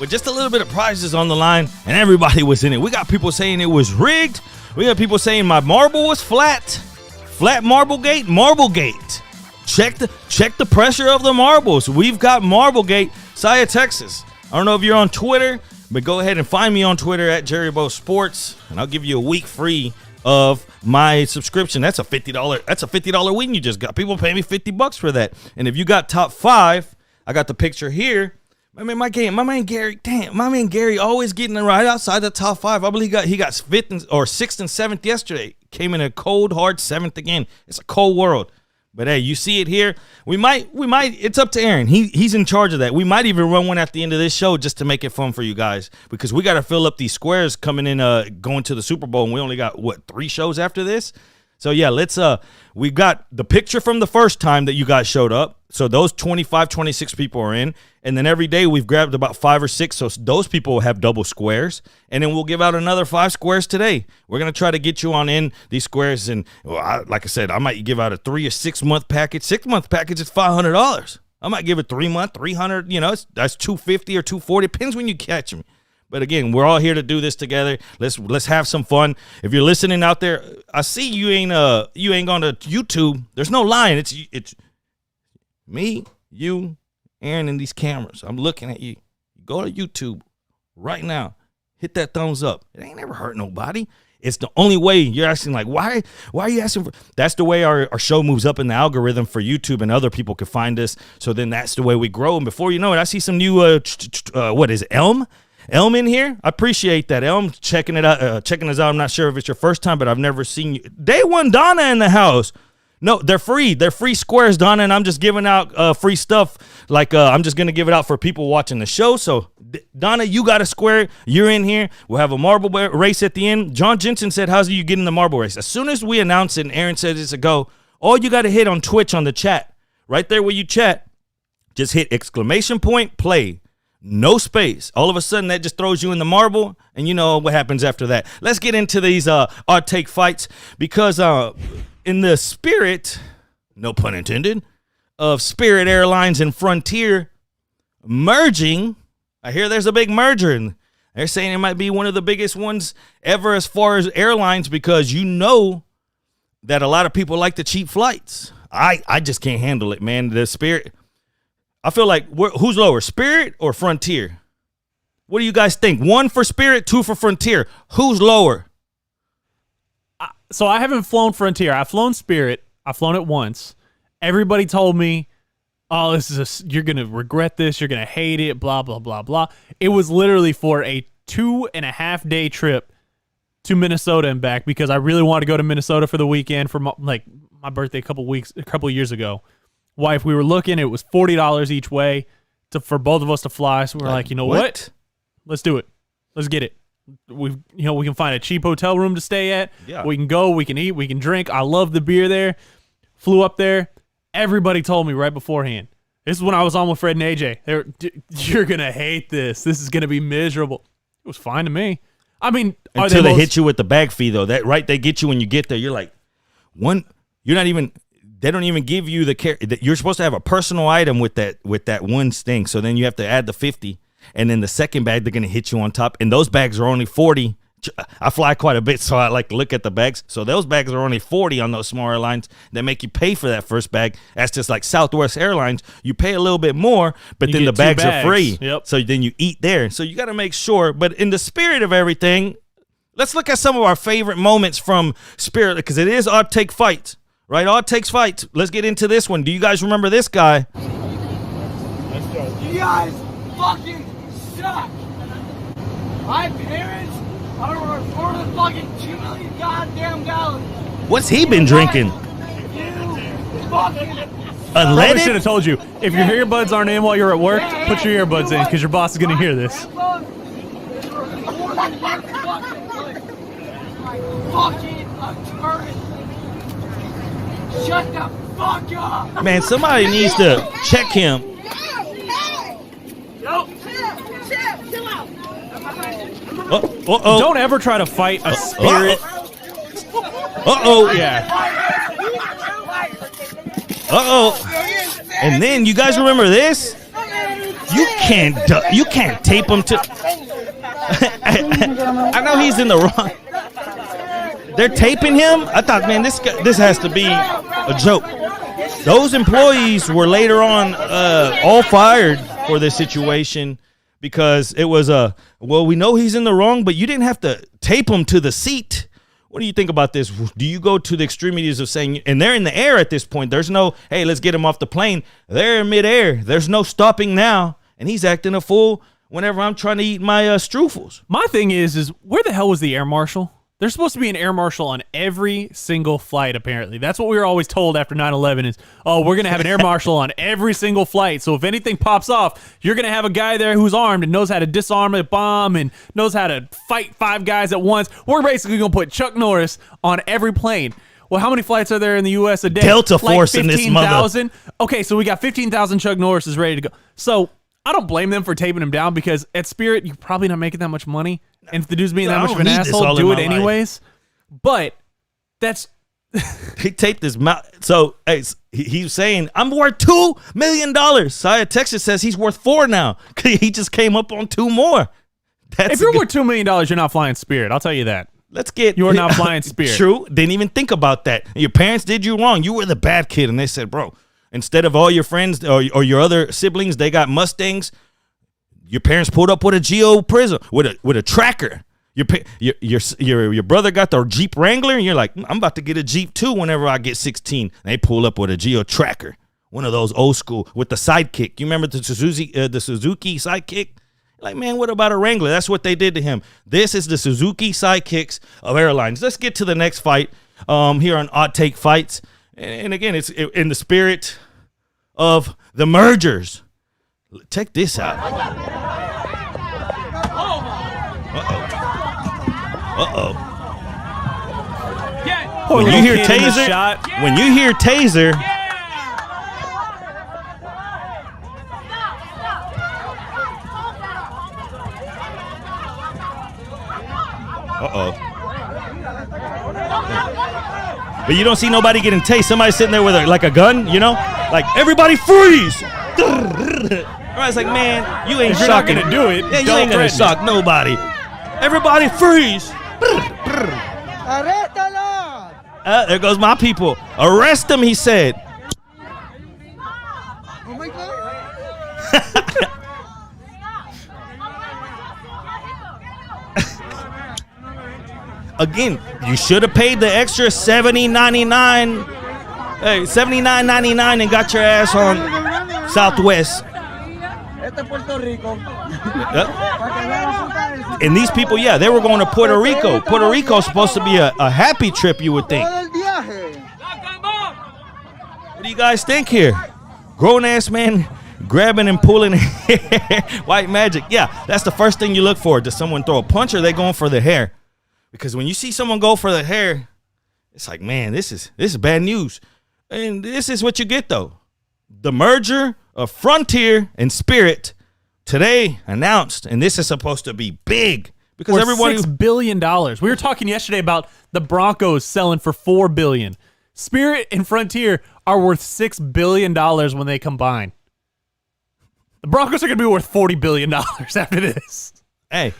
just a little bit of prizes on the line, and everybody was in it. We got people saying it was rigged. We got people saying my marble was flat. Flat Marblegate, Marblegate. Check the pressure of the marbles. We've got Marblegate, Saya, Texas. I don't know if you're on Twitter, but go ahead and find me on Twitter at Jerry Bo Sports, and I'll give you a week free of my subscription. That's a $50. That's a $50 win you just got. People pay me $50 for that. And if you got top 5, I got the picture here. I mean, my man Gary always getting it right outside the top 5. I believe he got 5th or 6th and 7th yesterday. Came in a cold, hard 7th again. It's a cold world. But hey, you see it here. We might. It's up to Aaron. He's in charge of that. We might even run one at the end of this show just to make it fun for you guys, because we got to fill up these squares coming in, going to the Super Bowl, and we only got 3 shows after this. So yeah, we got the picture from the first time that you guys showed up. So those 25, 26 people are in. And then every day we've grabbed about 5 or 6. So those people will have double squares. And then we'll give out another 5 squares today. We're going to try to get you on in these squares. And like I said, I might give out a 3 or 6 month package. 6-month package is $500. I might give a 3-month, $300. That's $250 or $240. Depends when you catch me. But again, we're all here to do this together. Let's have some fun. If you're listening out there, I see you ain't gone to YouTube. There's no line. It's me, you, Aaron, and these cameras. I'm looking at you. Go to YouTube right now. Hit that thumbs up. It ain't never hurt nobody. It's the only way. You're asking like, why are you asking for? That's the way our show moves up in the algorithm for YouTube, and other people can find us. So then that's the way we grow. And before you know it, I see some new what is it, Elm in here. I appreciate that, Elm, checking us out. I'm not sure if it's your first time, but I've never seen you. Day one, Donna in the house. No, they're free. They're free squares, Donna, and I'm just giving out free stuff. Like I'm just gonna give it out for people watching the show. So, Donna, you got a square. You're in here. We'll have a marble race at the end. John Jensen said, "How's you getting the marble race?" As soon as we announce it, and Aaron says it's a go, all you got to hit on Twitch on the chat, right there where you chat, just hit ! Play. No space. All of a sudden, that just throws you in the marble, and you know what happens after that. Let's get into these odd take fights, because in the spirit, no pun intended, of Spirit Airlines and Frontier merging, I hear there's a big merger, and they're saying it might be one of the biggest ones ever as far as airlines, because you know that a lot of people like the cheap flights. I just can't handle it, man. The Spirit, I feel like, who's lower, Spirit or Frontier? What do you guys think? 1 for Spirit, 2 for Frontier. Who's lower? So I haven't flown Frontier. I've flown Spirit. I've flown it once. Everybody told me, "Oh, you're gonna regret this. You're gonna hate it." Blah blah blah blah. It was literally for a 2.5-day trip to Minnesota and back, because I really wanted to go to Minnesota for the weekend for my birthday a couple years ago. Wife, we were looking. It was $40 each way for both of us to fly. So we were like, you know what? Let's do it. Let's get it. We can find a cheap hotel room to stay at. Yeah. We can go, we can eat, we can drink. I love the beer there. Flew up there. Everybody told me right beforehand. This is when I was on with Fred and AJ. You're gonna hate this. This is gonna be miserable. It was fine to me. I mean, until they hit you with the bag fee, though. That right, they get you when you get there. You're like, you're not even. They don't even give you the care. You're supposed to have a personal item with that one thing. So then you have to add the 50. And then the second bag, they're going to hit you on top. And those bags are only 40. I fly quite a bit, so I like to look at the bags. So those bags are only 40 on those small airlines that make you pay for that first bag. That's just like Southwest Airlines. You pay a little bit more, but then the bags are free. Yep. So then you eat there. So you got to make sure. But in the spirit of everything, let's look at some of our favorite moments from Spirit, because it is Odd Take Fights, right? Odd Takes Fights. Let's get into this one. Do you guys remember this guy? Let's go. You guys fucking suck. My parents are worth more than fucking 2 million goddamn gallons. What's he been drinking? You fucking Probably should have told you. If your earbuds aren't in while you're at work, put your earbuds in, because your boss is going to hear this. Shut the fuck up! Man, somebody needs to check him. Don't ever try to fight a Spirit. Yeah. And then you guys remember this? You can't tape him to. I know he's in the wrong. They're taping him. I thought, man, this has to be a joke. Those employees were later on all fired for this situation, because it was we know he's in the wrong, but you didn't have to tape him to the seat. What do you think about this? Do you go to the extremities of saying, and they're in the air at this point, there's no, hey, let's get him off the plane. They're in midair. There's no stopping now, and he's acting a fool whenever I'm trying to eat my strufels. My thing is where the hell was the air marshal? There's supposed to be an air marshal on every single flight, apparently. That's what we were always told after 9/11 is, oh, we're going to have an air marshal on every single flight. So if anything pops off, you're going to have a guy there who's armed and knows how to disarm a bomb and knows how to fight 5 guys at once. We're basically going to put Chuck Norris on every plane. Well, how many flights are there in the U.S. a day? Delta Force in this mother. Okay, so we got 15,000 Chuck Norrises ready to go. So I don't blame them for taping him down, because at Spirit, you're probably not making that much money. And if the dude's being that much of an asshole, do it anyways. But that's... He taped his mouth. So hey, he's saying, I'm worth $2 million. Saya Texas says he's worth 4 now. He just came up on 2 more. If you're worth $2 million, you're not flying Spirit. I'll tell you that. You're not flying Spirit. True. Didn't even think about that. Your parents did you wrong. You were the bad kid. And they said, bro, instead of all your friends or your other siblings, they got Mustangs. Your parents pulled up with a Geo Prism, with a tracker. Your brother got the Jeep Wrangler, and you're like, I'm about to get a Jeep too whenever I get 16. They pull up with a Geo Tracker, one of those old school with the sidekick. You remember the Suzuki sidekick? Like, man, what about a Wrangler? That's what they did to him. This is the Suzuki sidekicks of airlines. Let's get to the next fight here on Odd Take Fights. And again, it's in the spirit of the mergers. Check this out. When you hear Taser, but you don't see nobody getting tased. Somebody sitting there with like a gun, you know, like everybody freeze. Everybody's like, man, you ain't If you're shocking. not gonna do it, Yeah, you don't ain't gonna threaten shock nobody. Everybody freeze. There goes my people. Arrest him, he said. Oh my God. Again, you should have paid the extra $79.99 and got your ass on Southwest. And these people, yeah, they were going to Puerto Rico. Puerto Rico's supposed to be a happy trip, you would think. What do you guys think here? Grown-ass man grabbing and pulling hair. White magic. Yeah, that's the first thing you look for. Does someone throw a punch, or are they going for the hair? Because when you see someone go for the hair, it's like, man, this is bad news. And this is what you get, though. The merger of Frontier and Spirit today announced, and this is supposed to be big because For everybody $6 billion. We were talking yesterday about the Broncos selling for $4 billion. Spirit and Frontier are worth $6 billion when they combine. The Broncos are going to be worth $40 billion after this. Hey,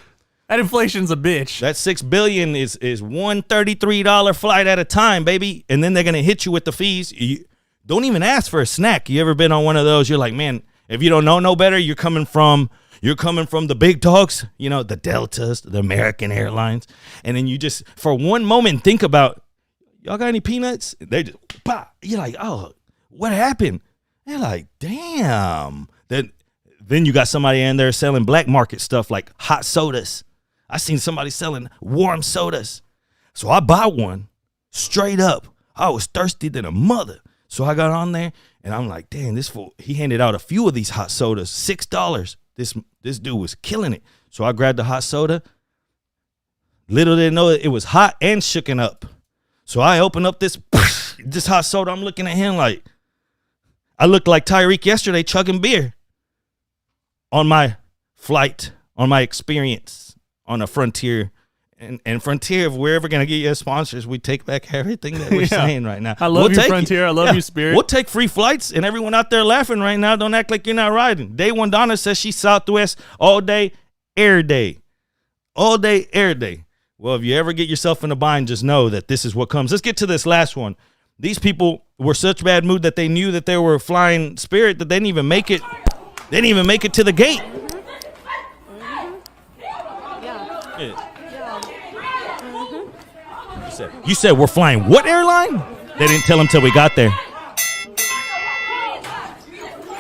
That inflation's a bitch. that $6 billion is $133 flight at a time, baby, and then they're gonna hit you with the fees. You don't even ask for a snack. You ever been on one of those? You're like, man, if you don't know no better, you're coming from the big dogs, you know, the Deltas, the American Airlines, and then you just for one moment think about, y'all got any peanuts? They just bah. You're like, oh, what happened? They're like, damn. Then you got somebody in there selling black market stuff like hot sodas. I seen somebody selling warm sodas. So I bought one straight up. I was thirsty than a mother. So I got on there and I'm like, damn, this fool, he handed out a few of these hot sodas, $6. This dude was killing it. So I grabbed the hot soda. Little didn't know it was hot and shooken up. So I opened up this hot soda. I'm looking at him like, I looked like Tyreek yesterday chugging beer on my flight, on my experience on a Frontier. And Frontier, if we're ever going to get you as sponsors, we take back everything that we're saying right now. I love you, take Frontier. I love you, Spirit. We'll take free flights, and everyone out there laughing right now, don't act like you're not riding. Day one Donna says she's Southwest all day, air day. All day, air day. Well, if you ever get yourself in a bind, just know that this is what comes. Let's get to this last one. These people were such bad mood that they knew that they were flying Spirit that they didn't even make it. They didn't even make it to the gate. Yeah. You said we're flying what airline? They didn't tell him till we got there.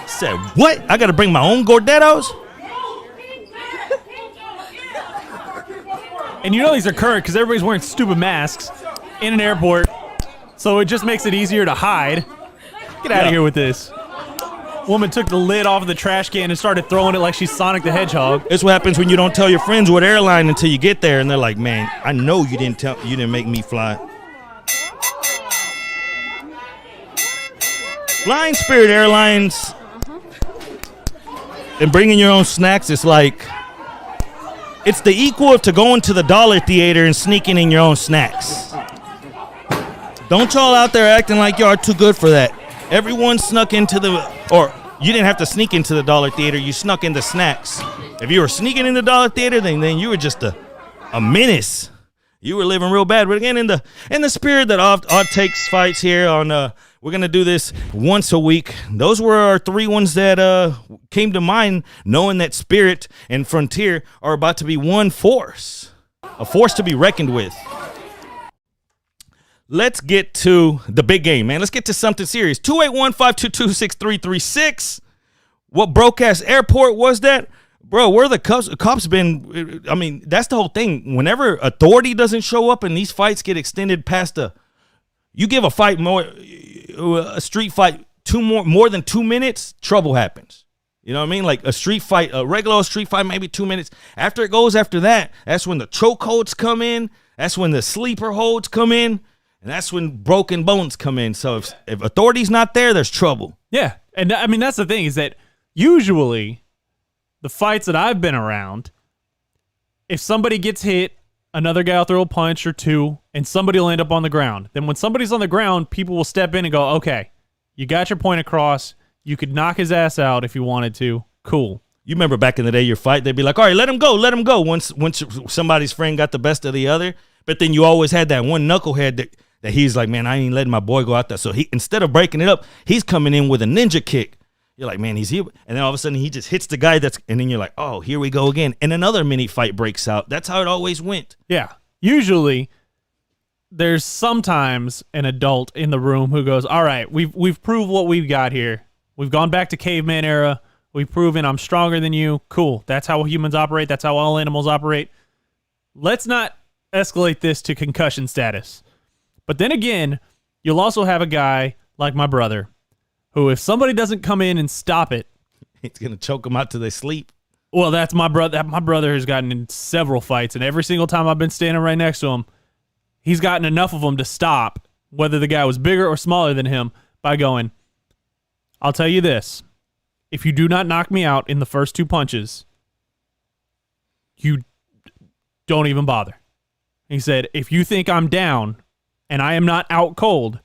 Said what? I got to bring my own Gordettos? And you know these are current because everybody's wearing stupid masks in an airport. So it just makes it easier to hide. Get out of here with this. Woman took the lid off of the trash can and started throwing it like she's Sonic the Hedgehog. It's what happens when you don't tell your friends what airline until you get there, and they're like, "Man, I know you didn't make me fly." Flying Spirit Airlines and bringing your own snacks is like it's the equal to going to the dollar theater and sneaking in your own snacks. Don't y'all out there acting like y'all are too good for that. Everyone snuck into or you didn't have to sneak into the dollar theater. You snuck into snacks. If you were sneaking in the dollar theater, then you were just a menace. You were living real bad. But again, in the spirit that Odd Takes Fights here on, we're gonna do this once a week. Those were our three ones that came to mind, knowing that Spirit and Frontier are about to be one force. A force to be reckoned with. Let's get to the big game, man. Let's get to something serious. 281-522-6336. What broke-ass airport was that? Bro, where the cops been? I mean, that's the whole thing. Whenever authority doesn't show up and these fights get extended past you give a fight a street fight more than 2 minutes, trouble happens. You know what I mean? Like a street fight, a regular street fight, maybe 2 minutes. After it goes after that, that's when the choke holds come in. That's when the sleeper holds come in. And that's when broken bones come in. So if authority's not there, there's trouble. Yeah. And I mean, that's the thing is that usually the fights that I've been around, if somebody gets hit, another guy will throw a punch or two, and somebody will end up on the ground. Then when somebody's on the ground, people will step in and go, okay, you got your point across. You could knock his ass out if you wanted to. Cool. You remember back in the day, your fight, they'd be like, all right, let him go. Once somebody's friend got the best of the other. But then you always had that one knucklehead that he's like, man, I ain't letting my boy go out there. So he, instead of breaking it up, he's coming in with a ninja kick. You're like, man, he's here. And then all of a sudden he just hits the guy and then you're like, oh, here we go again. And another mini fight breaks out. That's how it always went. Yeah. Usually there's sometimes an adult in the room who goes, all right, we've proved what we've got here. We've gone back to caveman era. We've proven I'm stronger than you. Cool. That's how humans operate. That's how all animals operate. Let's not escalate this to concussion status. But then again, you'll also have a guy like my brother who, if somebody doesn't come in and stop it, he's going to choke them out till they sleep. Well, that's my brother. My brother has gotten in several fights, and every single time I've been standing right next to him, he's gotten enough of them to stop, whether the guy was bigger or smaller than him, by going, I'll tell you this. If you do not knock me out in the first 2 punches, you don't even bother. He said, if you think I'm down and I am not out cold,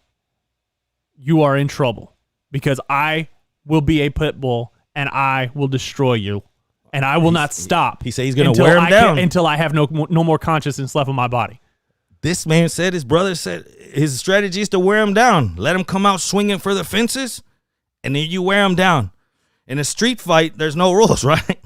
you are in trouble because I will be a pit bull and I will destroy you and I will not stop. He said he's going to wear him down until I have no more consciousness left in my body. This man said, his brother said, his strategy is to wear him down. Let him come out swinging for the fences, and then you wear him down. In a street fight, there's no rules, right?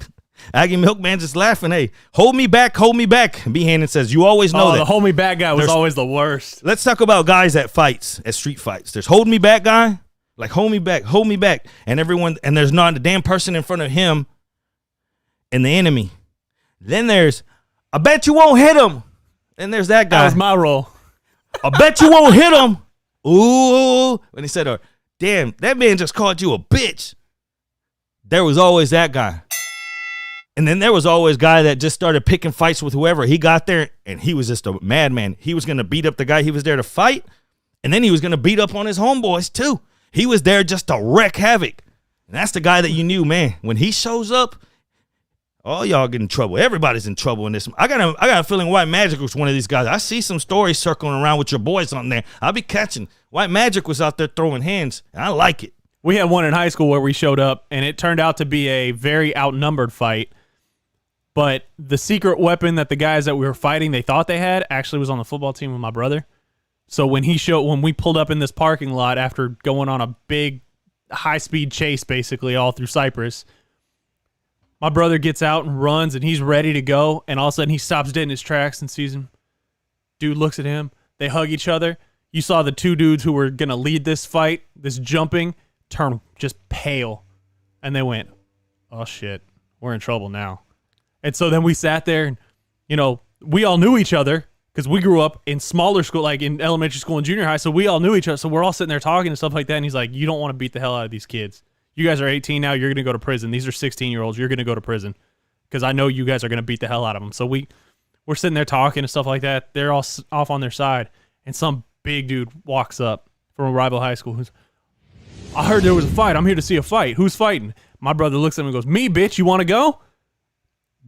Aggie Milkman just laughing. Hey, hold me back, hold me back. B. Hannon says, you always know that. The hold me back guy was always the worst. Let's talk about guys at fights, at street fights. There's hold me back guy, like hold me back. And everyone, and there's not a damn person in front of him and the enemy. Then there's, I bet you won't hit him. Then there's that guy. That was my role. I bet you won't hit him. Ooh. When he said, damn, that man just called you a bitch. There was always that guy. And then there was always a guy that just started picking fights with whoever. He got there, and he was just a madman. He was going to beat up the guy he was there to fight, and then he was going to beat up on his homeboys, too. He was there just to wreak havoc. And that's the guy that you knew, man. When he shows up, all y'all get in trouble. Everybody's in trouble in this. I got a feeling White Magic was one of these guys. I see some stories circling around with your boys on there. I'll be catching. White Magic was out there throwing hands, and I like it. We had one in high school where we showed up, and it turned out to be a very outnumbered fight. But the secret weapon that the guys that we were fighting, they thought they had, actually was on the football team with my brother. So when we pulled up in this parking lot after going on a big high-speed chase, basically, all through Cypress, my brother gets out and runs, and he's ready to go, and all of a sudden he stops dead in his tracks and sees him. Dude looks at him. They hug each other. You saw the two dudes who were going to lead this fight, this jumping, turn just pale. And they went, oh, shit, we're in trouble now. And so then we sat there, and, we all knew each other because we grew up in smaller school, like in elementary school and junior high, so we all knew each other. So we're all sitting there talking and stuff like that, and he's like, you don't want to beat the hell out of these kids. You guys are 18 now. You're going to go to prison. These are 16-year-olds. You're going to go to prison because I know you guys are going to beat the hell out of them. So we're sitting there talking and stuff like that. They're all off on their side, and some big dude walks up from a rival high school who's, I heard there was a fight. I'm here to see a fight. Who's fighting? My brother looks at him and goes, me, bitch. You want to go?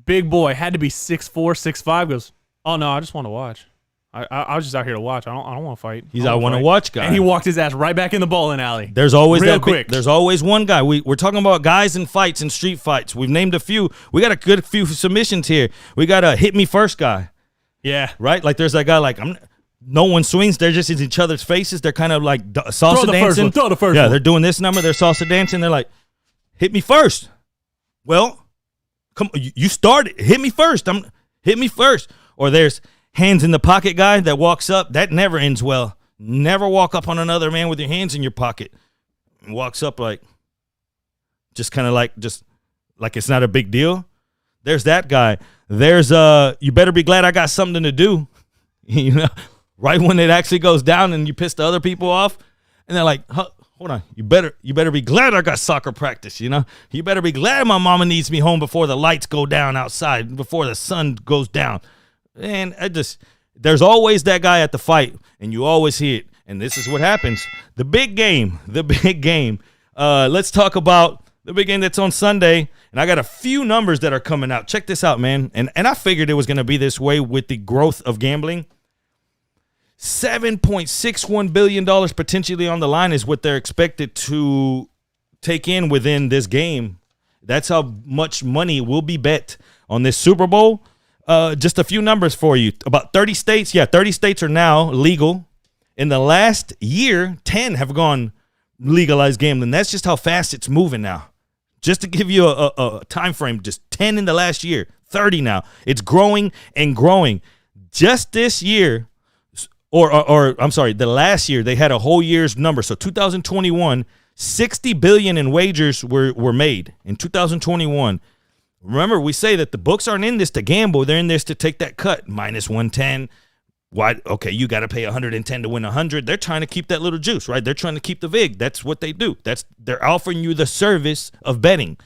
Big boy, had to be 6'4", 6'5", goes, oh, no, I just want to watch. I was just out here to watch. I don't want to fight. He's I want to watch guy. And he walked his ass right back in the bowling alley. There's always real quick. There's always one guy. We're talking about guys in fights and street fights. We've named a few. We got a good few submissions here. We got a hit me first guy. Yeah. Right? Like there's that guy like no one swings. They're just in each other's faces. They're kind of like salsa dancing. Throw the first one. Yeah, they're doing this number. They're salsa dancing. They're like, hit me first. Well, come, you started. Hit me first. Hit me first. Or there's hands in the pocket guy that walks up. That never ends well. Never walk up on another man with your hands in your pocket. And walks up like, just like it's not a big deal. There's that guy. There's you better be glad I got something to do. You know, right when it actually goes down and you piss the other people off, and they're like, hold on, you better be glad I got soccer practice. You know, you better be glad my mama needs me home before the lights go down outside, before the sun goes down. And there's always that guy at the fight, and you always hear it. And this is what happens. The big game. Let's talk about the big game that's on Sunday. And I got a few numbers that are coming out. Check this out, man. And I figured it was going to be this way with the growth of gambling. $7.61 billion potentially on the line is what they're expected to take in within this game. That's how much money will be bet on this Super Bowl. Just a few numbers for you. About 30 states. Yeah, 30 states are now legal. In the last year, 10 have gone legalized gambling. That's just how fast it's moving now. Just to give you a time frame, just 10 in the last year, 30 now. It's growing and growing. Just this year, or I'm sorry, the last year, they had a whole year's number. So 2021, 60 billion in wagers were made in 2021. Remember, we say that the books aren't in this to gamble. They're in this to take that cut. Minus 110. Why? Okay, you got to pay 110 to win 100. They're trying to keep that little juice, right? They're trying to keep the vig. That's what they do. They're offering you the service of betting.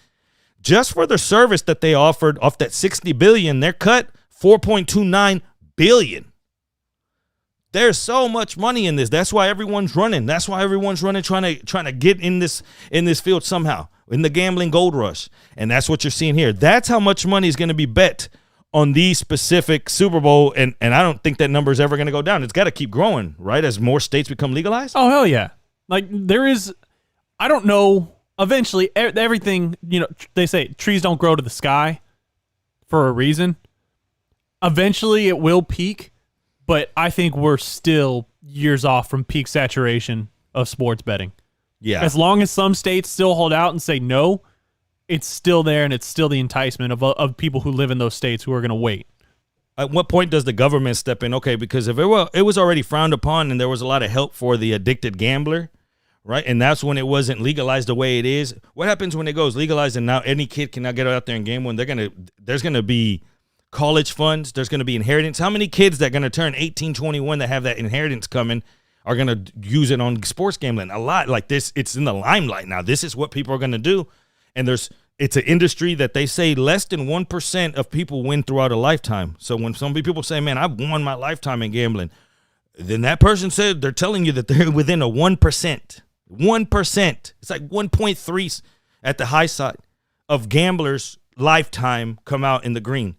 Just for the service that they offered off that 60 billion, their cut 4.29 billion. There's so much money in this. That's why everyone's running. That's why everyone's running, trying to get in this field somehow, in the gambling gold rush. And that's what you're seeing here. That's how much money is going to be bet on the specific Super Bowl, and I don't think that number is ever going to go down. It's got to keep growing, right, as more states become legalized? Oh, hell yeah. Like, there is, I don't know, eventually, everything, you know, they say trees don't grow to the sky for a reason. Eventually, it will peak, but I think we're still years off from peak saturation of sports betting. Yeah. As long as some states still hold out and say no, it's still there, and it's still the enticement of people who live in those states who are going to wait. At what point does the government step in? Okay, because if it was already frowned upon and there was a lot of help for the addicted gambler, right? And that's when it wasn't legalized the way it is. What happens when it goes legalized and now any kid can now get out there and gamble? And there's going to be college funds. There's going to be inheritance. How many kids that are going to turn 18, 21 that have that inheritance coming are going to use it on sports gambling? A lot. Like this, it's in the limelight now. This is what people are going to do. And it's an industry that they say less than 1% of people win throughout a lifetime. So when some people say, man, I've won my lifetime in gambling, then that person said they're telling you that they're within a 1%. 1%. It's like 1.3 at the high side of gamblers' lifetime come out in the green.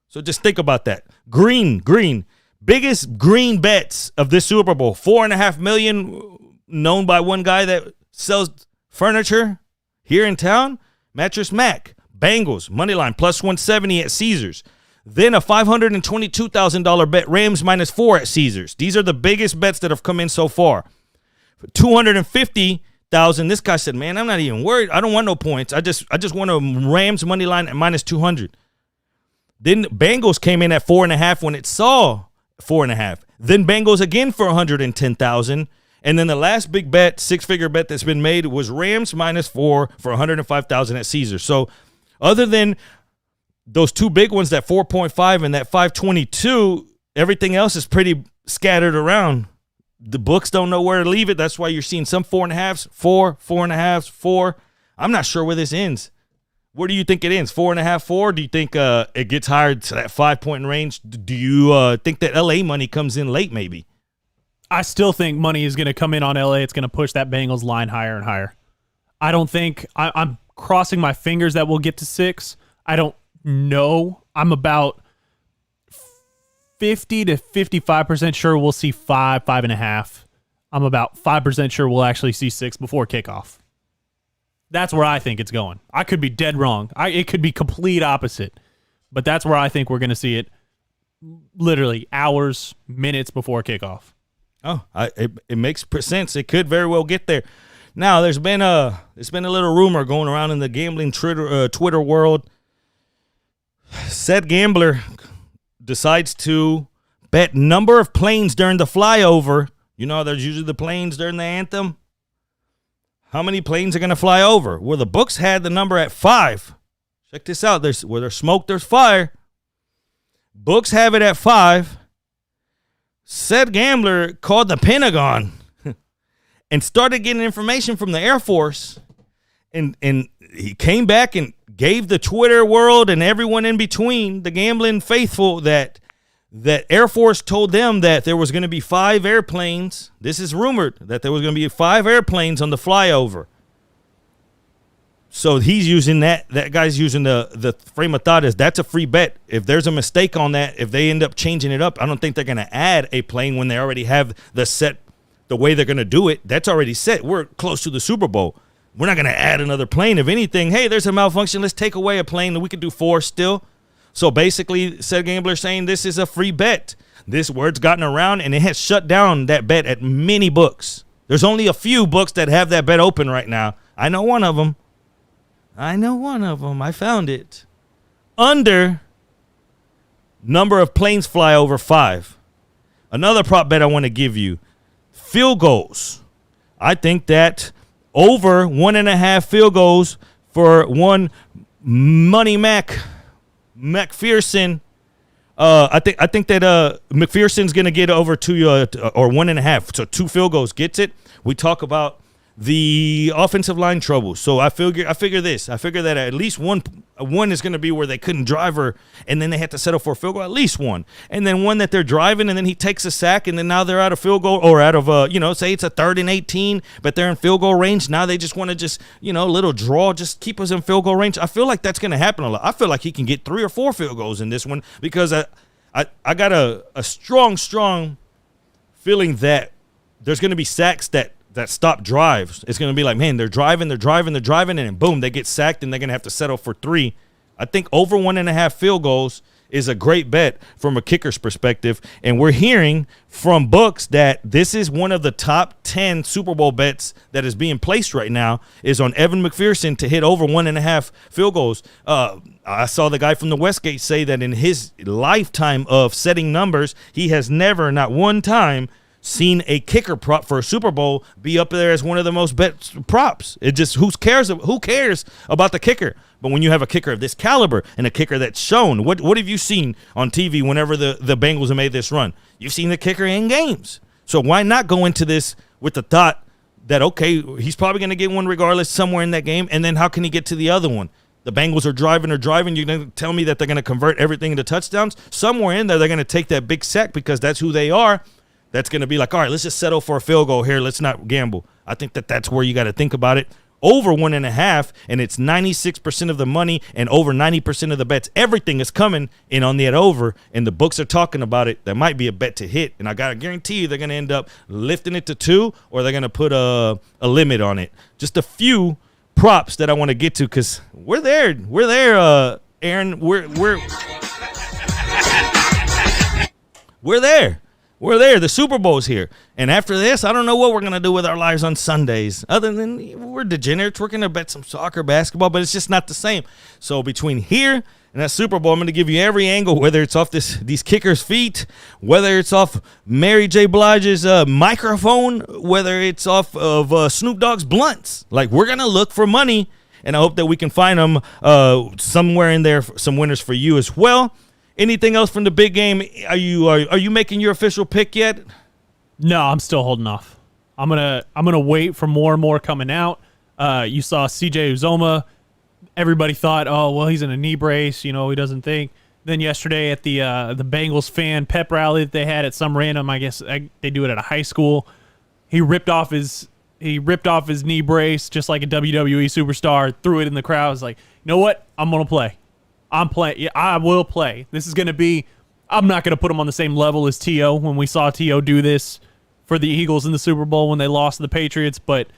So just think about that. Green. Biggest green bets of this Super Bowl. $4.5 million, known by one guy that sells furniture here in town. Mattress Mac. Bengals, money line, plus 170 at Caesars. Then a $522,000 bet, Rams -4 at Caesars. These are the biggest bets that have come in so far. For $250,000, this guy said, man, I'm not even worried. I don't want no points. I just want a Rams money line at -200. Then Bengals came in at 4.5 when it saw 4.5. Then Bengals again for $110,000. And then the last big bet, six-figure bet that's been made was Rams -4 for $105,000 at Caesars. So other than those two big ones, that 4.5 and that 522, everything else is pretty scattered around. The books don't know where to leave it. That's why you're seeing some 4.5s, 4.5s, 4. I'm not sure where this ends. Where do you think it ends? 4.5, 4? Do you think it gets higher to that 5-point range? Do you think that LA money comes in late maybe? I still think money is going to come in on LA. It's going to push that Bengals line higher and higher. I don't think I'm crossing my fingers that we'll get to 6. I don't know. I'm about 50 to 55% sure we'll see 5, 5.5. I'm about 5% sure we'll actually see 6 before kickoff. That's where I think it's going. I could be dead wrong. It could be complete opposite. But that's where I think we're going to see it literally hours, minutes before kickoff. Oh, it makes sense. It could very well get there. Now, there's been a little rumor going around in the gambling Twitter world. Said gambler decides to bet number of planes during the flyover. You know, there's usually the planes during the anthem. How many planes are going to fly over? Well, the books had the number at 5. Check this out. Where there's smoke, there's fire. Books have it at 5. Said gambler called the Pentagon and started getting information from the Air Force. And he came back and gave the Twitter world and everyone in between, the gambling faithful, that Air Force told them that there was going to be 5 airplanes. This is rumored that there was going to be 5 airplanes on the flyover. So he's using that guy's using the frame of thought is that's a free bet. If there's a mistake on that, if they end up changing it up, I don't think they're going to add a plane when they already have the way they're going to do it. That's already set. We're close to the Super Bowl. We're not going to add another plane. If anything, hey, there's a malfunction. Let's take away a plane and we could do 4 still. So basically, said gambler saying this is a free bet. This word's gotten around and it has shut down that bet at many books. There's only a few books that have that bet open right now. I know one of them. I found it. Under number of planes fly over 5. Another prop bet I want to give you. Field goals. I think that over 1.5 field goals for one Money McPherson. I think that McPherson's gonna get over 2 or 1.5. So 2 field goals gets it. We talk about the offensive line trouble. So I figure that at least one is going to be where they couldn't drive her, and then they had to settle for a field goal, at least one. And then one that they're driving, and then he takes a sack, and then now they're out of field goal, or out of, say it's a 3rd and 18, but they're in field goal range. Now they just want to little draw, just keep us in field goal range. I feel like that's going to happen a lot. I feel like he can get 3 or 4 field goals in this one because I got a strong feeling that there's going to be sacks that stop drives. It's going to be like, man, they're driving, and then boom, they get sacked, and they're going to have to settle for 3. I think over 1.5 field goals is a great bet from a kicker's perspective, and we're hearing from books that this is one of the top 10 Super Bowl bets that is being placed right now is on Evan McPherson to hit over 1.5 field goals. I saw the guy from the Westgate say that in his lifetime of setting numbers, he has never, not one time, seen a kicker prop for a Super Bowl be up there as one of the most bet props. It just who cares about the kicker? But when you have a kicker of this caliber and a kicker that's shown, what have you seen on TV whenever the Bengals have made this run? You've seen the kicker in games. So why not go into this with the thought that, okay, he's probably going to get one regardless somewhere in that game, and then how can he get to the other one? The Bengals are driving. You're going to tell me that they're going to convert everything into touchdowns? Somewhere in there, they're going to take that big sack because that's who they are. That's going to be like, all right, let's just settle for a field goal here. Let's not gamble. I think that's where you got to think about it. Over 1.5, and it's 96% of the money and over 90% of the bets. Everything is coming in on that over, and the books are talking about it. That might be a bet to hit, and I got to guarantee you they're going to end up lifting it to 2, or they're going to put a limit on it. Just a few props that I want to get to because we're there. We're there, Aaron. We're there. We're there. The Super Bowl's here. And after this, I don't know what we're going to do with our lives on Sundays. Other than we're degenerates. We're going to bet some soccer, basketball, but it's just not the same. So between here and that Super Bowl, I'm going to give you every angle, whether it's off these kickers' feet, whether it's off Mary J. Blige's microphone, whether it's off of Snoop Dogg's blunts. Like, we're going to look for money, and I hope that we can find them somewhere in there, some winners for you as well. Anything else from the big game? Are you making your official pick yet? No, I'm still holding off. I'm gonna wait for more and more coming out. You saw CJ Uzomah. Everybody thought, oh well, he's in a knee brace. He doesn't think. Then yesterday at the Bengals fan pep rally that they had at some random, I guess they do it at a high school. He ripped off his knee brace just like a WWE superstar. Threw it in the crowd. Was like, you know what? I'm gonna play. I'm playing. Yeah, I will play. This is going to be. I'm not going to put him on the same level as T.O. when we saw T.O. do this for the Eagles in the Super Bowl when they lost to the Patriots, but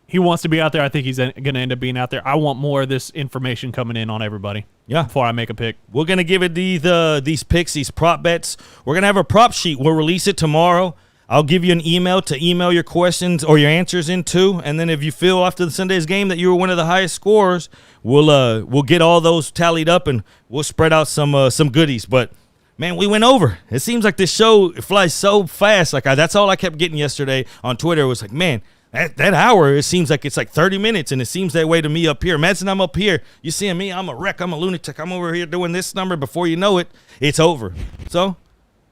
he wants to be out there. I think he's going to end up being out there. I want more of this information coming in on everybody. Yeah. Before I make a pick, we're going to give it these picks, these prop bets. We're going to have a prop sheet. We'll release it tomorrow. I'll give you an email to email your questions or your answers into, and then if you feel after the Sunday's game that you were one of the highest scorers, we'll get all those tallied up and we'll spread out some goodies. But Man, we went over. It seems like this show flies so fast. Like that's all I kept getting yesterday on Twitter. It was like, man, that hour, it seems like it's like 30 minutes, and it seems that way to me up here. Imagine I'm up here. You seeing me? I'm a wreck. I'm a lunatic. I'm over here doing this number. Before you know it, it's over. So,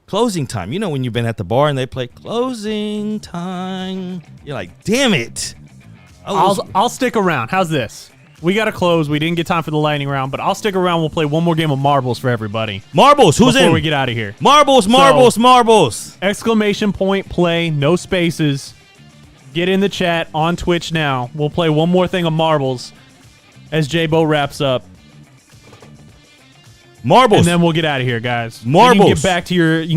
closing time. You know when you've been at the bar and they play closing time. You're like, damn it. I'll stick around. How's this? We got to close. We didn't get time for the lightning round, but I'll stick around. We'll play one more game of marbles for everybody. Marbles. Who's in? Before we get out of here. Marbles. Exclamation point play. No spaces. Get in the chat on Twitch now. We'll play one more thing of marbles as J-Bo wraps up. Marbles. And then we'll get out of here, guys. Marbles. You can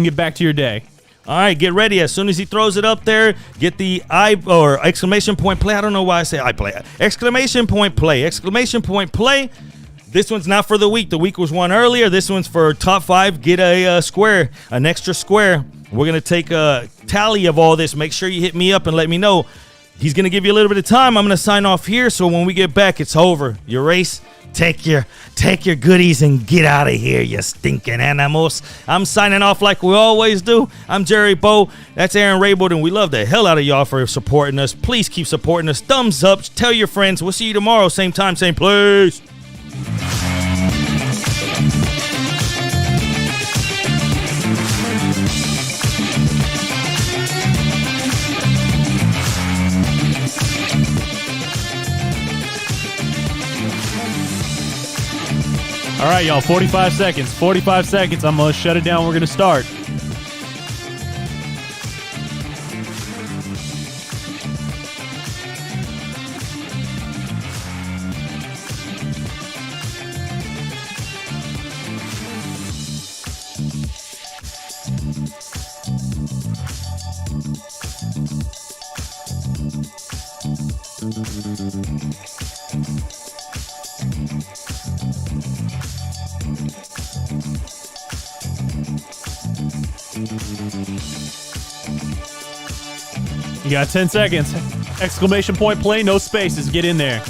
get back to your day. All right, get ready. As soon as he throws it up there, get the exclamation point play. I don't know why I say I play. Exclamation point play. Exclamation point play. This one's not for the week. The week was one earlier. This one's for top 5. Get a square, an extra square. We're going to take a tally of all this. Make sure you hit me up and let me know. He's going to give you a little bit of time. I'm going to sign off here, so when we get back, it's over. Your race. Take your goodies and get out of here, you stinking animals. I'm signing off like we always do. I'm Jerry Bo. That's Aaron Raybold, and we love the hell out of y'all for supporting us. Please keep supporting us. Thumbs up. Tell your friends. We'll see you tomorrow. Same time, same place. All right, y'all, 45 seconds. 45 seconds. I'm going to shut it down. We're going to start. You got 10 seconds. Exclamation point play, no spaces. Get in there.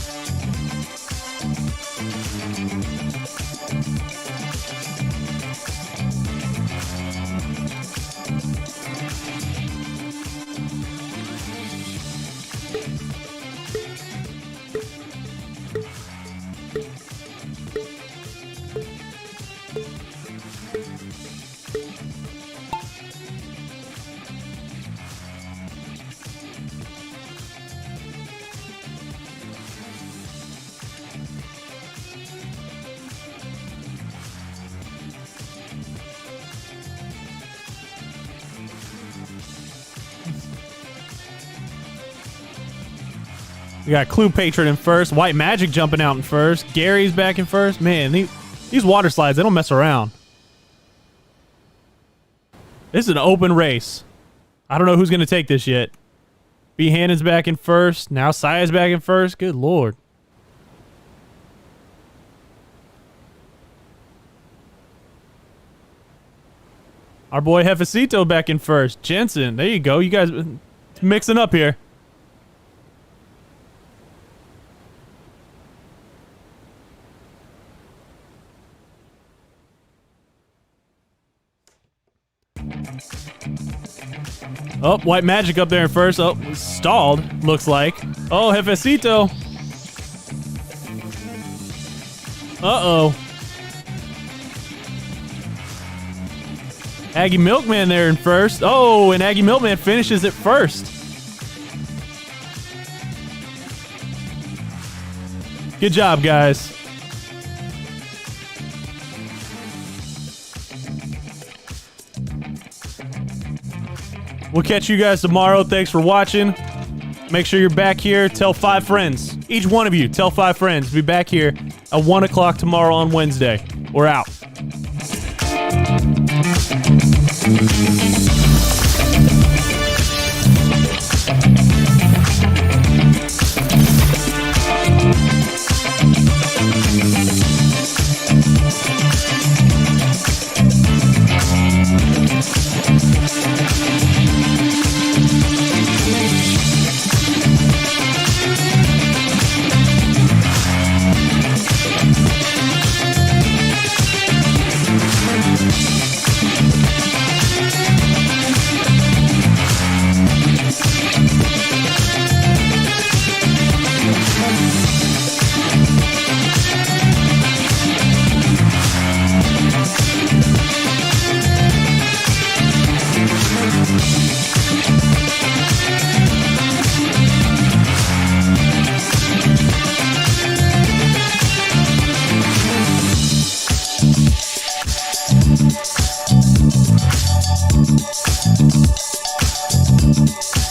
We got Clue Patron in first. White Magic jumping out in first. Gary's back in first. Man, these water slides, they don't mess around. This is an open race. I don't know who's going to take this yet. B. Hannon's back in first. Now Saya's back in first. Good Lord. Our boy Jefecito back in first. Jensen, there you go. You guys mixing up here. Oh, White Magic up there in first. Oh, stalled, looks like. Oh, Jefecito. Uh-oh. Aggie Milkman there in first. Oh, and Aggie Milkman finishes it first. Good job, guys. We'll catch you guys tomorrow. Thanks for watching. Make sure you're back here. Tell 5 friends. Each one of you, tell 5 friends. Be back here at 1 o'clock tomorrow on Wednesday. We're out.